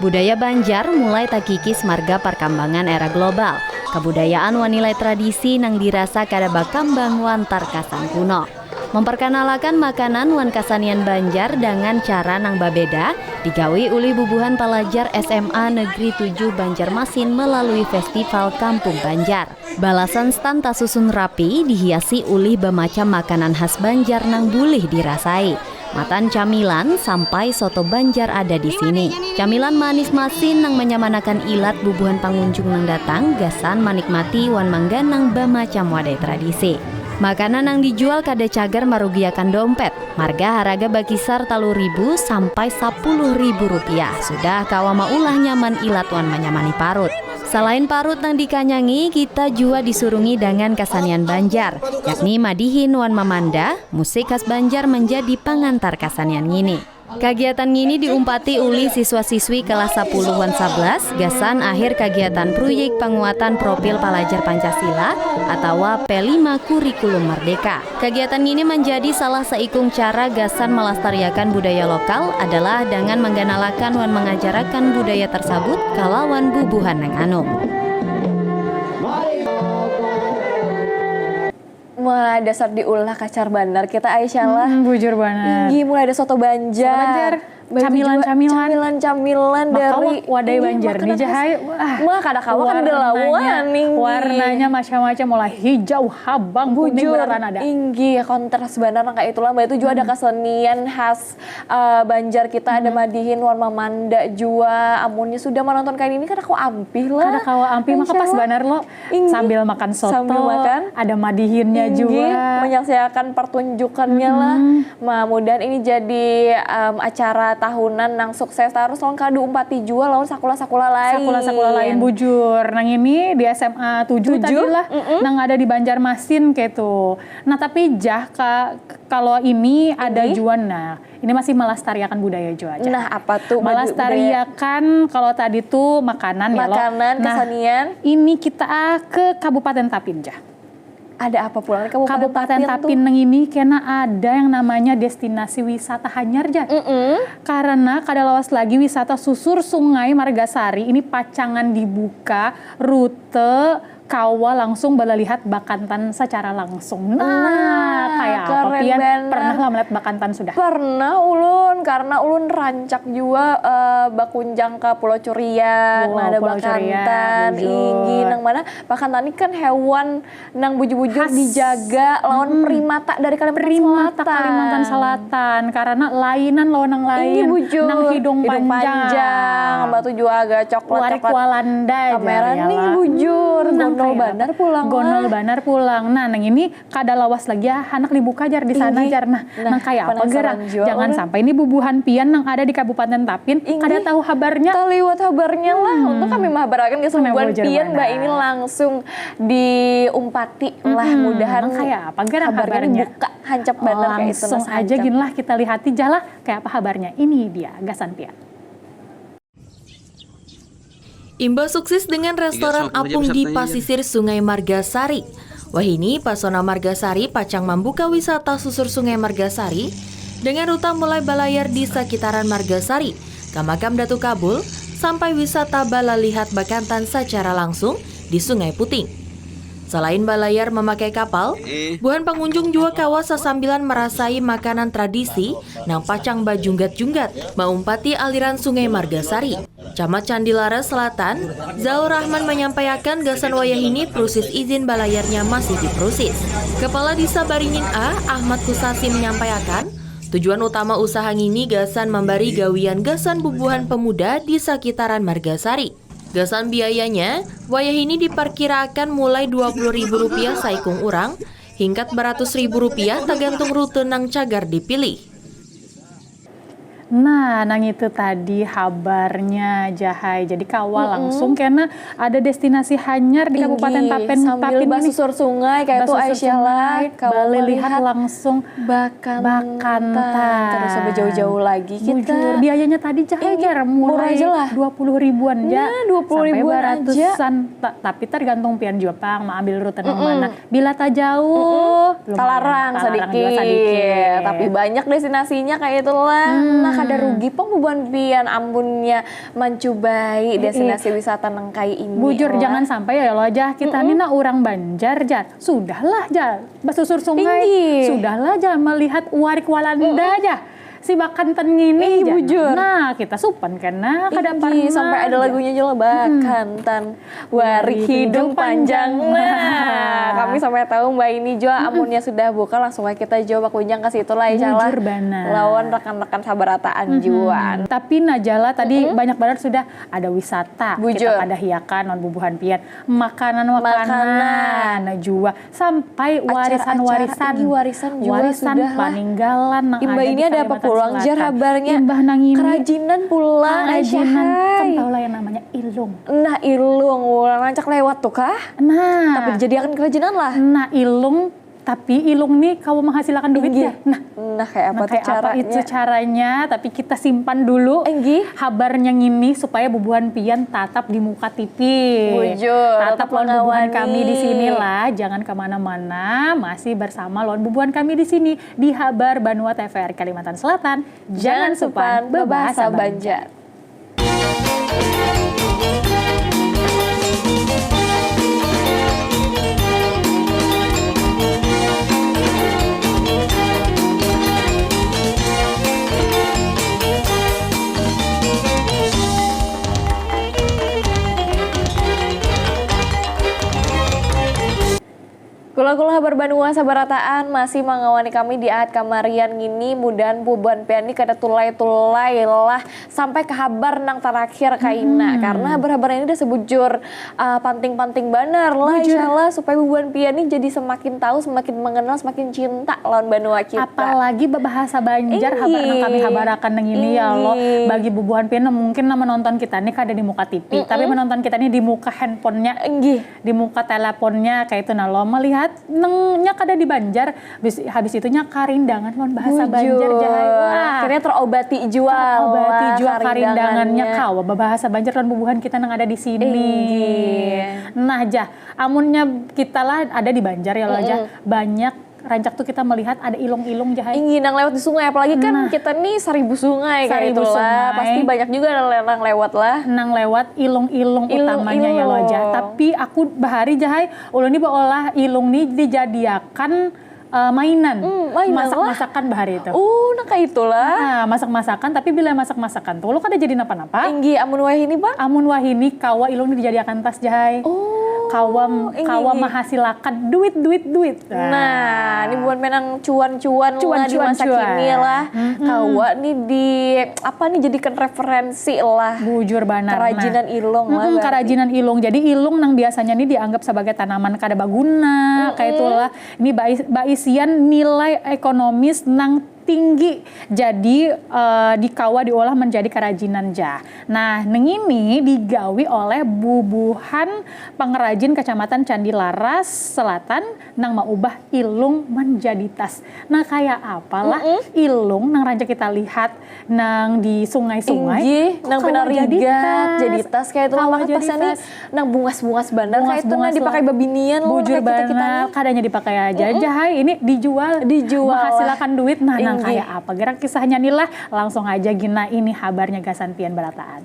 Budaya Banjar mulai takikis marga perkembangan era global. Kebudayaan wanilai tradisi nang dirasa kada bakambang wan tarkasan kuno. Memperkenalkan makanan wan kasanian Banjar dengan cara nang babeda digawi uli bubuhan pelajar SMA Negeri 7 Banjarmasin melalui Festival Kampung Banjar. Balasan stand tasusun rapi dihiasi uli bermacam makanan khas Banjar nang boleh dirasai. Matan camilan sampai soto Banjar ada di sini. Camilan manis masin nang menyamanakan ilat bubuhan pengunjung nang datang gasan menikmati wan mangganang bermacam wadai tradisi. Makanan yang dijual kada cagar merugiakan dompet. Marga haraga bakisar 3.000 sampai 10.000 rupiah. Sudah kawa maulah nyaman ilat wan menyamani parut. Selain parut yang dikanyangi, kita juga disurungi dengan kasanian Banjar, yakni madihin wan mamanda, musik khas Banjar menjadi pengantar kasanian ini. Kegiatan ini diumpati uli siswa-siswi kelas 10-an 11 gasan akhir kegiatan proyek penguatan profil pelajar Pancasila atau P5 Kurikulum Merdeka. Kegiatan ini menjadi salah seikung cara gasan melestariakan budaya lokal adalah dengan menggenalakan wan mengajarakan budaya tersebut kalawan bubuhan nang anom.
Wah, dasar diulah kacar bandar kita Aisyah lah.
Bujur banget.
Inggi mulai ada soto Banjar. Camilan dari
wadai Banjar di Jahai.
Wah, kada kawa kan delawan nih.
Warnanya macam-macam mulai hijau, habang, kuning beneran ada.
Inggi kontras benar kayak itulah. Mbak itu juga ada kesenian khas Banjar kita ada madihin warna manda juga. Amunnya sudah menonton kayak ini kada kawa ampih lah.
Kada kawa ampih maka pas benar lo sambil makan soto.
Sambil makan
ada madihinnya juga.
Menyaksikan pertunjukannya lah. Mudah-mudahan ini jadi acara tahunan nang sukses terus lawan kadu umpati jua lawan sakula-sakula lain.
Sakula-sakula lain bujur. Nang ini di SMA 7 tadi lah. Nang ada di Banjarmasin kayak tuh. Nah tapi jah kalau ini ada juan nah. Ini masih melestariakan budaya jua aja.
Nah apa tuh?
Melestariakan kalau tadi tuh makanan ya lo.
Makanan, kesenian.
Nah, ini kita ke Kabupaten Tapin jah.
Ada apa pula
Kabupaten Tapin ini kena ada yang namanya destinasi wisata Hanyar jah. Karena kada lawas lagi wisata susur Sungai Margasari ini pacangan dibuka rute kawa langsung bala lihat Bakantan secara langsung. Nah kayak apa Pian? Pernah lah melihat Bakantan sudah?
Pernah ulun, karena ulun rancak juga bakunjang ke Pulau Curian. Nah, ada Bakantan, inggi nang mana Bakantan ini kan hewan nang bujur-bujur dijaga lawan primata dari
Kalimantan Selatan. Karena lainan lawan nang lain. Nang hidung panjang.
Batu juga agak coklat.
Walanda
kamera nih bujur. gonol banar pulang.
Gonol banar pulang. Nah, nang ini kada lawas lagi ya, anak dibuka jar di sana jar. Nah, nang kayak apa gerang? Jangan sampai ini bubuhan pian nang ada di Kabupaten Tapin kada tahu kabarnya.
Tak lewat kabarnya lah. Untuk kami mahabarakan ke bubuhan pian Mbak ini langsung diumpati lah. Mudahan
kayak apa gerang kabarnya?
Buka hancap banar kayak itu.
Langsung aja gini lah kita lihat jalah kayak apa kabarnya. Ini dia gasan pian.
Imbas sukses dengan restoran apung di pasisir Sungai Margasari. Wahini Pasona Margasari pacang membuka wisata susur Sungai Margasari dengan rute mulai balayar di sekitaran Margasari, ke makam Datu Kabul, sampai wisata bala lihat Bakantan secara langsung di Sungai Puting. Selain balayar memakai kapal, buhan pengunjung juga kawas sesambilan merasai makanan tradisi nang pacang bajunggat-junggat maumpati aliran Sungai Margasari. Camat Candilara Selatan, Zaur Rahman menyampaikan gasan wayah ini proses izin balayarnya masih diproses. Kepala Desa Baringin A, Ahmad Kusasi menyampaikan, tujuan utama usaha ini gasan memberi gawian gasan bubuhan pemuda di sekitaran Margasari. Gasan biayanya, wayah ini diperkirakan mulai Rp20.000 saikung urang, hingga Rp100.000 tergantung rute nang cagar dipilih.
Nah, nang itu tadi kabarnya Jahai. Jadi kawal langsung karena ada destinasi hanyar di Kabupaten Tapin.
Sambil basusur sungai kayak itu Aisyah lah.
Kawal lihat langsung Bakantan.
Terus sampai jauh-jauh lagi kita.
Bujur, biayanya tadi Jahai jar mulai 20.000-an ya.
20.000-an aja.
Tapi tergantung pian Jepang mau ambil rute yang mana. Bila tak jauh,
talarang sedikit. Tapi banyak destinasinya kayak itulah. Nah, ada rugi bubuhan pian ambunnya mencobai destinasi wisata nengkai ini.
Bujur jangan sampai ya lo aja kita ini orang Banjar jar. Sudahlah jar basusur sungai. Sudahlah jar melihat warik walanda aja. Si Bakantan ini bujur. Nah, kita supan karena kada pernah
sampai ada lagunya juga Bakantan. Warik hidung panjang. Nah, kami sampai tahu Mbak ini juga amunnya sudah buka langsung aja kita coba kunjang ke situ lah insyaallah. Lawan rekan-rekan sabarataan juan.
Tapi Najala tadi banyak banget sudah ada wisata.
Bujur.
Kita pada hiakan non bubuhan pian, makanan juga sampai warisan
warisan
peninggalan.
Mbak ini ada apa pulang jar kabarnya kerajinan pulang
kan tahu lah yang namanya ilung.
Nah ilung rancak lewat tuh kah?
Nah
tapi dijadikan kerajinan lah.
Nah ilung tapi ilung nih kau menghasilkan duit ya.
Nah kayak apa tuh
caranya? Tapi kita simpan dulu kabarnya ini supaya bubuhan pian tatap di muka TV.
Bujur,
tatap lawan bubuhan kami di sini lah, jangan kemana-mana. Masih bersama lawan bubuhan kami di sini di Habar Banua TVRI Kalimantan Selatan. Jangan supan berbahasa Banjar.
Kula-kula Habar Banua sabarataan masih mengawani kami di Ahad Kamarian gini mudahan bubuhan pian ini kada tulai-tulai lah sampai ke habar nang terakhir kaina karena habar-habar ini udah sebujur panting-panting banar lah insyaallah supaya bubuhan pian ini jadi semakin tahu, semakin mengenal, semakin cinta lawan Banua kita.
Apalagi bahasa Banjar habar nang kami habarakan nang ini ya Allah. Bagi bubuhan pian mungkin menonton kita ini kada di muka TV, tapi menonton kita ini di muka handphonenya, di muka teleponnya kayak itu nah lo melihat nengnya kada di Banjar habis itunya karindangan lawan bahasa Banjar Jahai.
Akhirnya terobati jual
karindangannya kau bahasa Banjar lawan bubuhan kita nang ada di sini. Nah jah amunnya kita lah ada di Banjar ya lo aja banyak rancak tuh kita melihat ada ilung-ilung Jahai.
Nang lewat di sungai apalagi kan kita nih 1000 sungai kayak itu lah. Pasti banyak juga nang lewat lah.
Nang lewat ilung-ilung utamanya ya lo aja. Tapi aku bahari Jahai ulun ini baolah ilung nih dijadiakan mainan. Masak-masakan bahari itu.
Nah kayak itulah.
Nah, masak-masakan tapi bila masak-masakan tuh lo kada jadi napa-napa.
Amun wahini Pak?
Amun wahini kawa ilung ini dijadiakan tas Jahai. kawa menghasilakan duit.
Nah, ini bukan menang cuan-cuan lah di masa kini lah. Kawa nih jadikan referensi lah.
Bujur banar.
Kerajinan ilung lah.
Kerajinan ilung. Jadi ilung nang biasanya nih dianggap sebagai tanaman kada baguna, kayak itulah. Ini baisian nilai ekonomis nang tinggi, jadi dikawa diolah menjadi kerajinan Nah, neng ini digawi oleh bubuhan pengrajin Kecamatan Candi Laras Selatan nang maubah ilung menjadi tas. Nah, kayak apalah ilung nang raja kita lihat nang di sungai-sungai,
nang benar jadi tas kayak itu lah. Tasnya nih nang bungas-bungas bandar kayak itu nang dipakai babinian loh.
Bujur banget, kadanya dipakai aja. Jahai ini dijual menghasilkan duit. Nah, kayak apa gerak kisahnya nih lah, langsung aja gina ini kabarnya gasan pian berataan.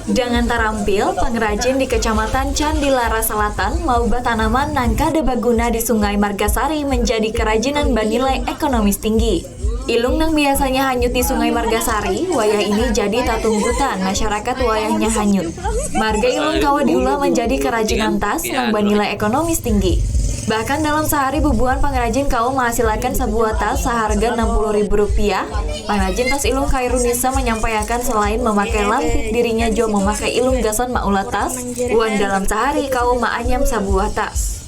Dengan tarampil, pengrajin di Kecamatan Candi Laras Selatan maubah tanaman nang kada baguna di Sungai Margasari menjadi kerajinan bernilai ekonomis tinggi. Ilung nang biasanya hanyut di Sungai Margasari, wayah ini jadi tatunggutan masyarakat wayahnya hanyut. Marga ilung kawa diolah menjadi kerajinan tas nang bernilai ekonomis tinggi. Bahkan dalam sehari bubuhan pengrajin kaum menghasilkan sebuah tas seharga Rp60.000. Pengrajin tas ilung Khairunisa menyampaikan selain memakai lampik, dirinya juga memakai ilung gasan maulah tas. Uang dalam sehari kaum maanyam sebuah tas.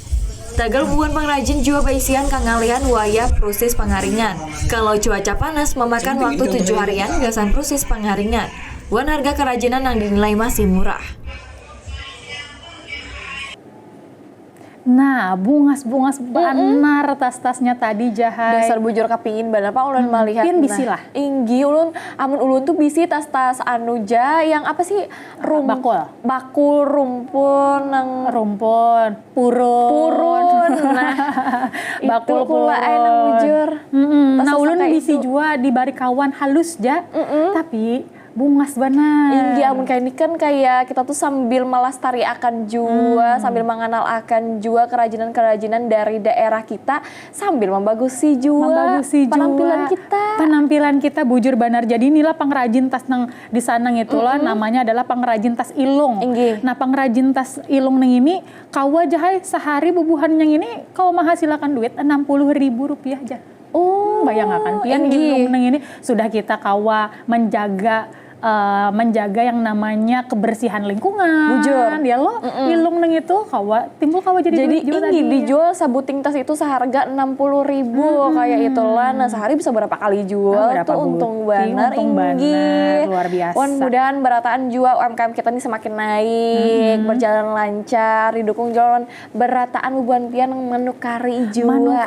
Tagal bubuhan pengrajin juga baisian kangalian wayah proses pengaringan. Kalau cuaca panas memakan waktu 7 harian gasan proses pengaringan. Uang harga kerajinan yang dinilai masih murah.
Nah, bungas banar tas-tasnya tadi Jahai.
Dasar bujur kapingin banar Pak ulun melihat.
Pian bisi lah.
Inggi ulun tuh bisi tas-tas anuja yang apa sih? Bakul rumpun nang
purun.
Nah,
bakul
kula nang bujur.
Nah, ulun bisi juga di bari kawan halus tapi bungas benar.
Inggi amun kayak ini kan kayak kita tuh sambil melestariakan jua, sambil mengenal akan jua kerajinan-kerajinan dari daerah kita, sambil membagusi jua penampilan kita bujur benar. Jadi inilah pengrajin tas nang di sana itulah namanya adalah pengrajin tas ilung.
Inggi. Nah, pengrajin tas ilung nang ini kawa Jahai sehari bubuhan yang ini kawa menghasilkan duit Rp60.000 aja.
Oh,
bayangkan pian ilung nang ini sudah kita kawa menjaga yang namanya kebersihan lingkungan.
Bujur.
Ya lo, ilung neng itu timbul jadi duit juga tadi.
Dijual sabuting tas itu seharga Rp60.000 kayak itulah. Nah, sehari bisa berapa kali jual tuh untung benar Inggi.
Luar biasa.
Mudah-mudahan berataan juga UMKM kita ini semakin naik, berjalan lancar, didukung jalan berataan bubuhan pian menukari juga.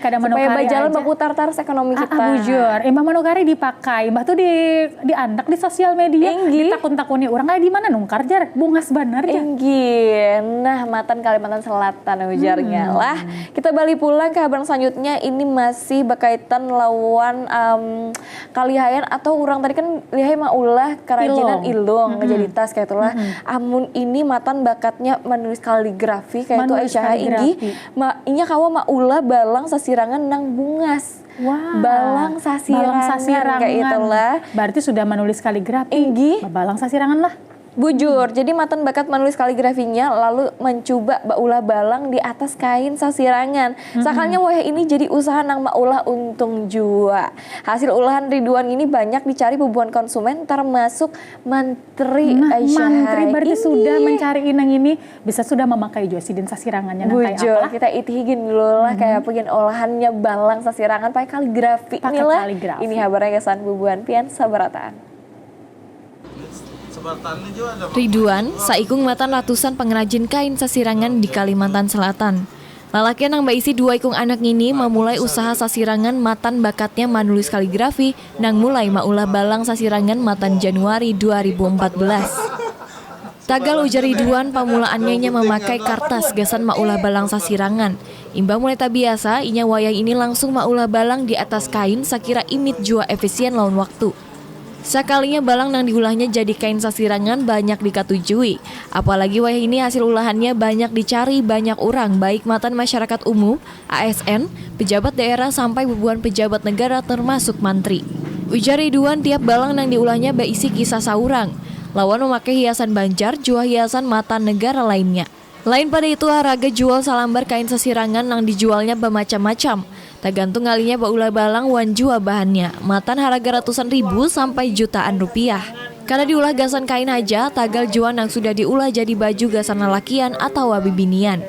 Supaya berjalan berputar taras ekonomi kita.
Bujur. Mbah menukari dipakai, mbah tuh di andak di sosial media, ditakun-takuni orang kayak di mana nungkar jar bungas benar ya.
Inggi. Nah, Matan Kalimantan Selatan ujarnya lah. Kita balik pulang ke kabar selanjutnya, ini masih berkaitan lawan kalihayan atau orang tadi kan lihai maulah kerajinan ilung jadi tas kayak itulah. Amun ini Matan bakatnya menulis kaligrafi kayak itu Aisyah Inggi. Inya kawa maulah balang sasirangan nang bungas.
Wow.
Balang sasirangan kayak itulah.
Berarti sudah menulis kaligrafi.
Inggi.
Balang sasirangan lah.
Bujur, jadi Matan bakat menulis kaligrafinya lalu mencoba baulah balang di atas kain sasirangan. Sakalnya wah ini jadi usaha nang maulah untung jua. Hasil olahan Ridwan ini banyak dicari bubuhan konsumen termasuk Menteri Aisyah.
Menteri berarti sudah mencari inang ini bisa sudah memakai jua sidin sasirangannya nang kayak
Bujur,
apa?
kita itihigin dulu lah kayak pengen olahannya balang sasirangan pakai kaligrafi. Ini kabarnya kesan bubuhan pian sabarataan.
Ridwan, saikung matan ratusan pengrajin kain sasirangan di Kalimantan Selatan. Lalakian nang baisi 2 ikung anak ini memulai usaha sasirangan Matan bakatnya menulis kaligrafi nang mulai maulah balang sasirangan Matan Januari 2014. Tagal ujar Ridwan pamulaannya memakai kertas gasan maulah balang sasirangan. Imbang mulai tak biasa, inya wayang ini langsung maulah balang di atas kain sakira imit jua efisien lawan waktu. Sekalinya balang nang diulahnya jadi kain sasirangan banyak dikatujui. Apalagi wayah ini hasil ulahannya banyak dicari banyak orang, baik matan masyarakat umum, ASN, pejabat daerah sampai bubuhan pejabat negara termasuk menteri. Ujar Ridwan tiap balang nang diulahnya berisi kisah saurang. Lawan memakai hiasan Banjar, jua hiasan mata negara lainnya. Lain pada itu harga jual salambar kain sesirangan nang dijualnya bermacam-macam. Tergantung ngalinya baulah balang wan jua bahannya. Matan harga ratusan ribu sampai jutaan rupiah. Karena diulah gasan kain aja, tagal jual nang sudah diulah jadi baju gasan lelakian atau wabibinian.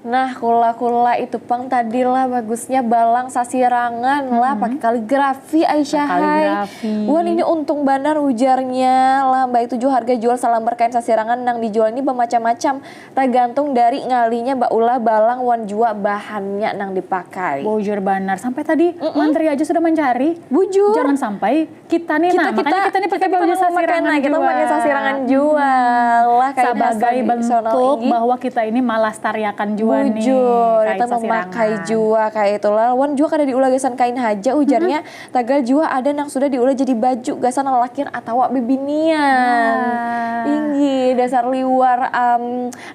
Nah, kula-kula itu pang tadilah bagusnya balang sasirangan lah pakai kaligrafi Aisyah.
Kaligrafi.
Wan ini untung benar ujarnya lah Mbak itu juga harga jual salambar kain sasirangan nang dijual ini bermacam-macam. Tergantung dari ngalinya Mbak ulah balang wan jua bahannya nang dipakai.
Bujur banar. Sampai tadi Mantri aja sudah mencari.
Bujur.
Jangan sampai kita nih, makanya kita nih pakai baju sasirangan
kita
jual.
pakai sasirangan jual lah kain
sebagai bentuk
ini.
bahwa kita ini melestariakan jua nih.
Bujur,
kain
kita
sasirangan.
memakai jua kayak itulah. Wan jua kada diulah gasan kain haja ujarnya. Tagal jua ada nang sudah diulah jadi baju gasan lelakian atau bibinian. Tinggi dasar liwar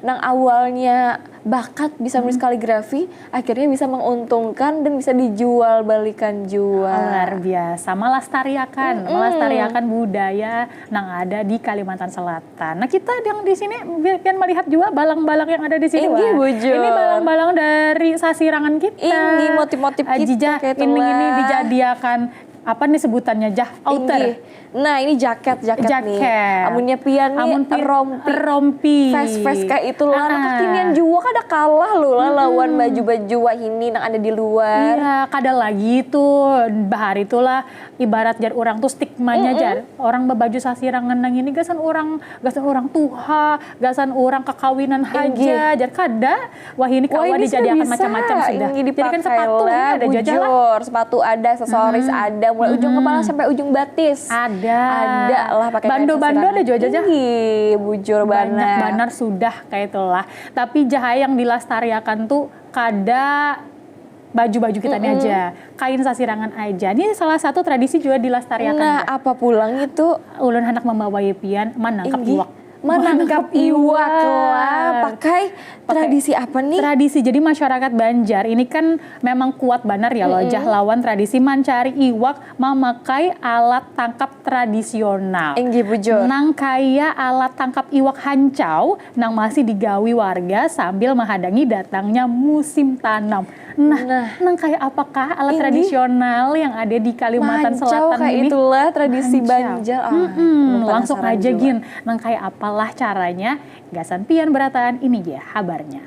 nang awalnya bakat bisa menulis kaligrafi, akhirnya bisa menguntungkan dan bisa dijual balikan jual.
Luar biasa, melestariakan budaya yang ada di Kalimantan Selatan. Nah kita yang di sini biar melihat juga balang-balang yang ada di sini.
Inggi bujur.
Ini balang-balang dari sasirangan kita.
Inggi motif-motif kita kayak
ini dijadikan apa nih sebutannya outer.
Nah ini jaket nih. Amunnya pian nih
rompi.
Face kayak itulah. Nah kekinian juga kada kalah loh lah lawan baju-baju ini yang ada di luar.
Iya, kada lagi tuh bahari itulah ibarat jar orang tuh stigmanya jar. Orang berbaju sasirangan nang ini gasan orang tuha, gasan orang kekawinan haja jar kada. Wah ini kawan dijadikan macam-macam sudah.
Ini
jadi kan sepatu
lah,
ini ada jajal.
Sepatu ada, aksesoris ada, mulai ujung kepala sampai ujung batis. Ada lah pakai
bando-bando ada juga jajal.
Bujur
banyak banar sudah kayak itulah. Tapi jahay yang dilestariakan tuh kada baju-baju kita ini aja, kain sasirangan aja. Ini salah satu tradisi juga dilestariakan.
Nah, apa pulang itu?
Ulun hendak membawa yepian menangkap iwak.
Menangkap iwak lah. Pakai tradisi apa nih?
Tradisi. Jadi masyarakat Banjar ini kan memang kuat banar ya loh. Lawan tradisi mencari iwak memakai alat tangkap tradisional.
Enggi bujur.
Nang kaya alat tangkap iwak hancau nang masih digawi warga sambil menghadangi datangnya musim tanam. Nah, nang kayak apakah alat tradisional yang ada di Kalimantan Selatan
kayak
ini?
Itulah tradisi Banjar.
Langsung aja Gin, nang kayak apalah caranya? Gasan pian berataan ini ya kabarnya.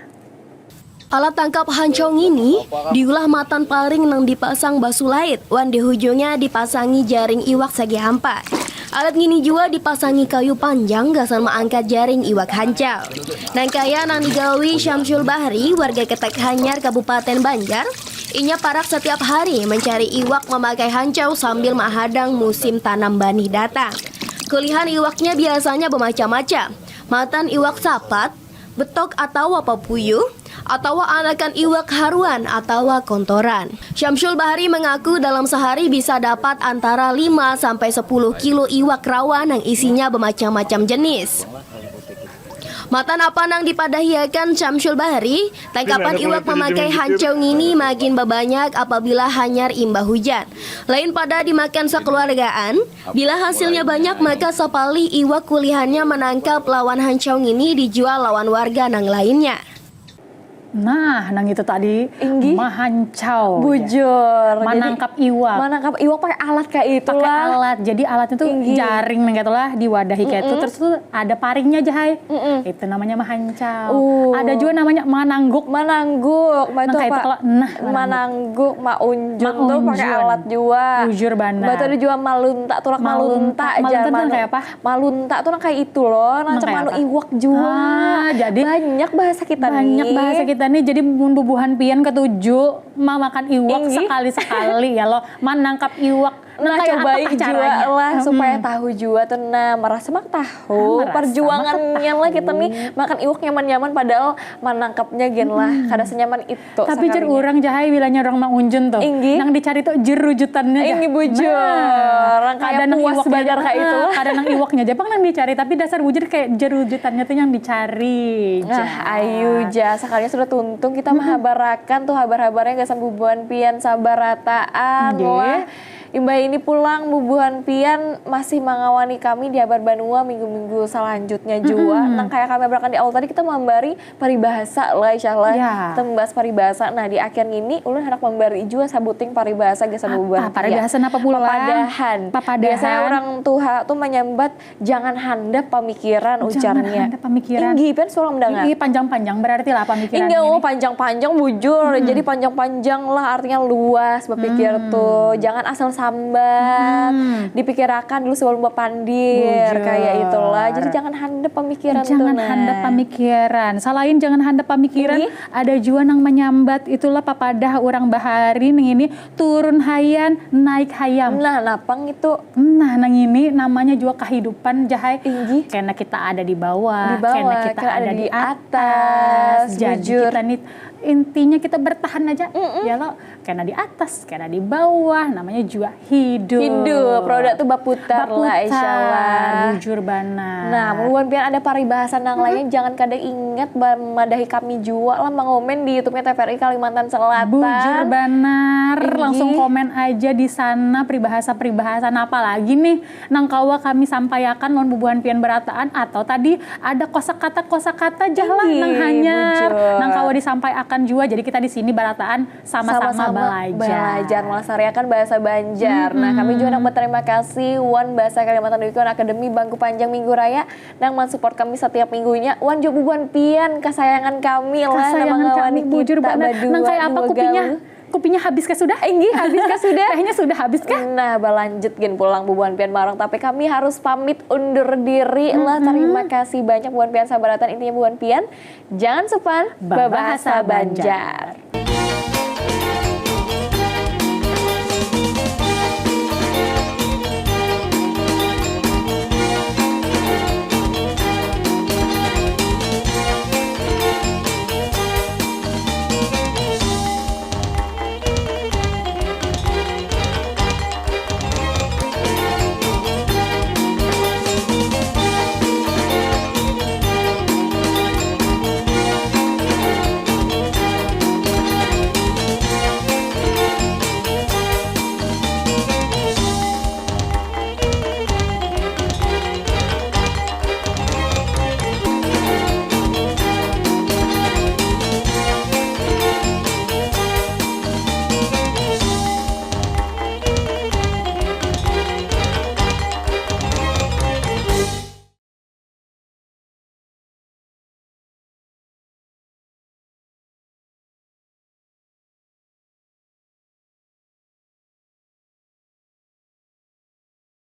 Alat tangkap hancong ini diulah matan paring nang dipasang basulait, wan di hujungnya dipasangi jaring iwak sagi hampa. Alat ini juga dipasangi kayu panjang gasan mengangkat jaring iwak hancau. Nang kaya nang digawi Syamsul Bahri, warga Ketek Hanyar, Kabupaten Banjar, inya parak setiap hari mencari iwak memakai hancau sambil menghadang musim tanam benih datang. Kulihan iwaknya biasanya bermacam-macam. Matan iwak sapat, betok atau puyuh, atau anakan iwak haruan atau kontoran. Syamsul Bahari mengaku dalam sehari bisa dapat antara 5 sampai 10 kilo iwak rawa yang isinya bermacam-macam jenis. Matan apa nang dipadahiakan Syamsul Bahari, tangkapan iwak memakai hancau ini makin banyak apabila hanyar imbah hujan. Lain pada dimakan sekeluargaan, bila hasilnya banyak maka sapali iwak kulihannya menangkap lawan hancau ini dijual lawan warga nang lainnya.
Nah, nang itu tadi mahancau.
Bujur.
Menangkap iwak.
Menangkap iwak pakai alat kayak itu lah.
Pakai alat. Jadi alatnya tuh jaring gitu lah, diwadahi kayak itu. Terus tuh ada paringnya Jahai. Itu namanya mahancau. Ada juga namanya manangguk.
Manangguk. Manangguk, maunjun tuh pakai alat juga.
Bujur benar.
Batu ada juga malunta, tulak malunta.
Malunta kayak apa?
Malunta tuh kayak itu loh. Macam manu iwak juga.
Jadi
banyak bahasa kita nih.
Banyak bahasa kita nih, jadi bubuhan pian ketujuh makan iwak sekali-sekali ya lo menangkap iwak.
Nah cobain juga lah supaya tahu juga tuh merasa mak tahu perjuangannya lah kita nih makan iwak nyaman-nyaman padahal menangkapnya gen lah kada senyaman itu.
Tapi cer orang Jahai bilangnya orang maunjun tuh nang dicari tuh jerujutannya
inggi bujur
kadang nang iwak
Banjar kayak itu lah
kadang nang iwaknya Jepang nang dicari tapi dasar bujur kayak jerujutannya tuh yang dicari.
Ayu ja sekalinya sudah tuntung kita mahabarakan tuh habar-habarnya gasan bubuhan pian sabarataan lah Imbah ini pulang bubuhan pian masih mengawani kami di Habar Banua minggu-minggu selanjutnya juga. Nang kayak kami berakan di awal tadi kita membari paribahasa lah insyaallah. Kita membahas paribahasa. Nah di akhir ini ulun hendak membari juga sabuting paribahasa geus bubuhan.
Paribahasa apa pula?
Papadahan. Biasanya orang tua tuh menyambat jangan handap pamikiran ujarnya.
Jangan handap pamikiran.
Inggi kan suara mendengar.
Inggi panjang-panjang berarti lah pamikiran
ini.
ini.
Panjang-panjang bujur. Jadi panjang-panjang lah artinya luas berpikir tuh. Jangan asal sambat. Dipikirakan dulu sebelum berpandir kayak itulah. Jadi jangan handap pemikiran tuh.
Jangan handap pemikiran. Selain jangan handap pemikiran, ada juga nang menyambat itulah papadah orang bahari ning ini turun hayan naik hayam.
Nah, napang itu.
Nah, nang ini namanya juga kehidupan jahai. Karena kita ada di bawah, karena kita ada di atas. Jadi kita nih intinya kita bertahan aja ya lo, karena di atas, karena di bawah, namanya juga hidup.
Produk tuh baputar lah insyaallah.
Bujur banar.
Nah, muluan pian ada paribahasan yang lainnya jangan kadang ingat madahi kami juga lah mengomen di YouTube-nya TVRI Kalimantan Selatan.
Bujur banar. Langsung komen aja di sana peribahasa-peribahasan apa lagi nih nang kawa kami sampaikan lawan bubuhan pian berataan, atau tadi ada kosakata jalan nang hanyar nang kawa disampaikan juga. Jadi kita di sini berataan sama-sama belajar
melestarikan bahasa Banjar. Nah, kami juga nak berterima kasih Wan Bahasa Kalimantan Wikon Akademi Bangku Panjang Minggu Raya nang mensupport kami setiap minggunya. Wan juga bubuhan pian kesayangan kami lah,
kesayangan kami bujur banget. Nang kayak apa kupinya habis kah sudah?
Habis kah sudah?
Kayaknya sudah habis kah?
Nah, berlanjut gen pulang bubuhan pian bareng. Tapi kami harus pamit undur diri lah. Terima kasih banyak bubuhan pian sabaratan. Intinya bubuhan pian jangan supan berbahasa Banjar.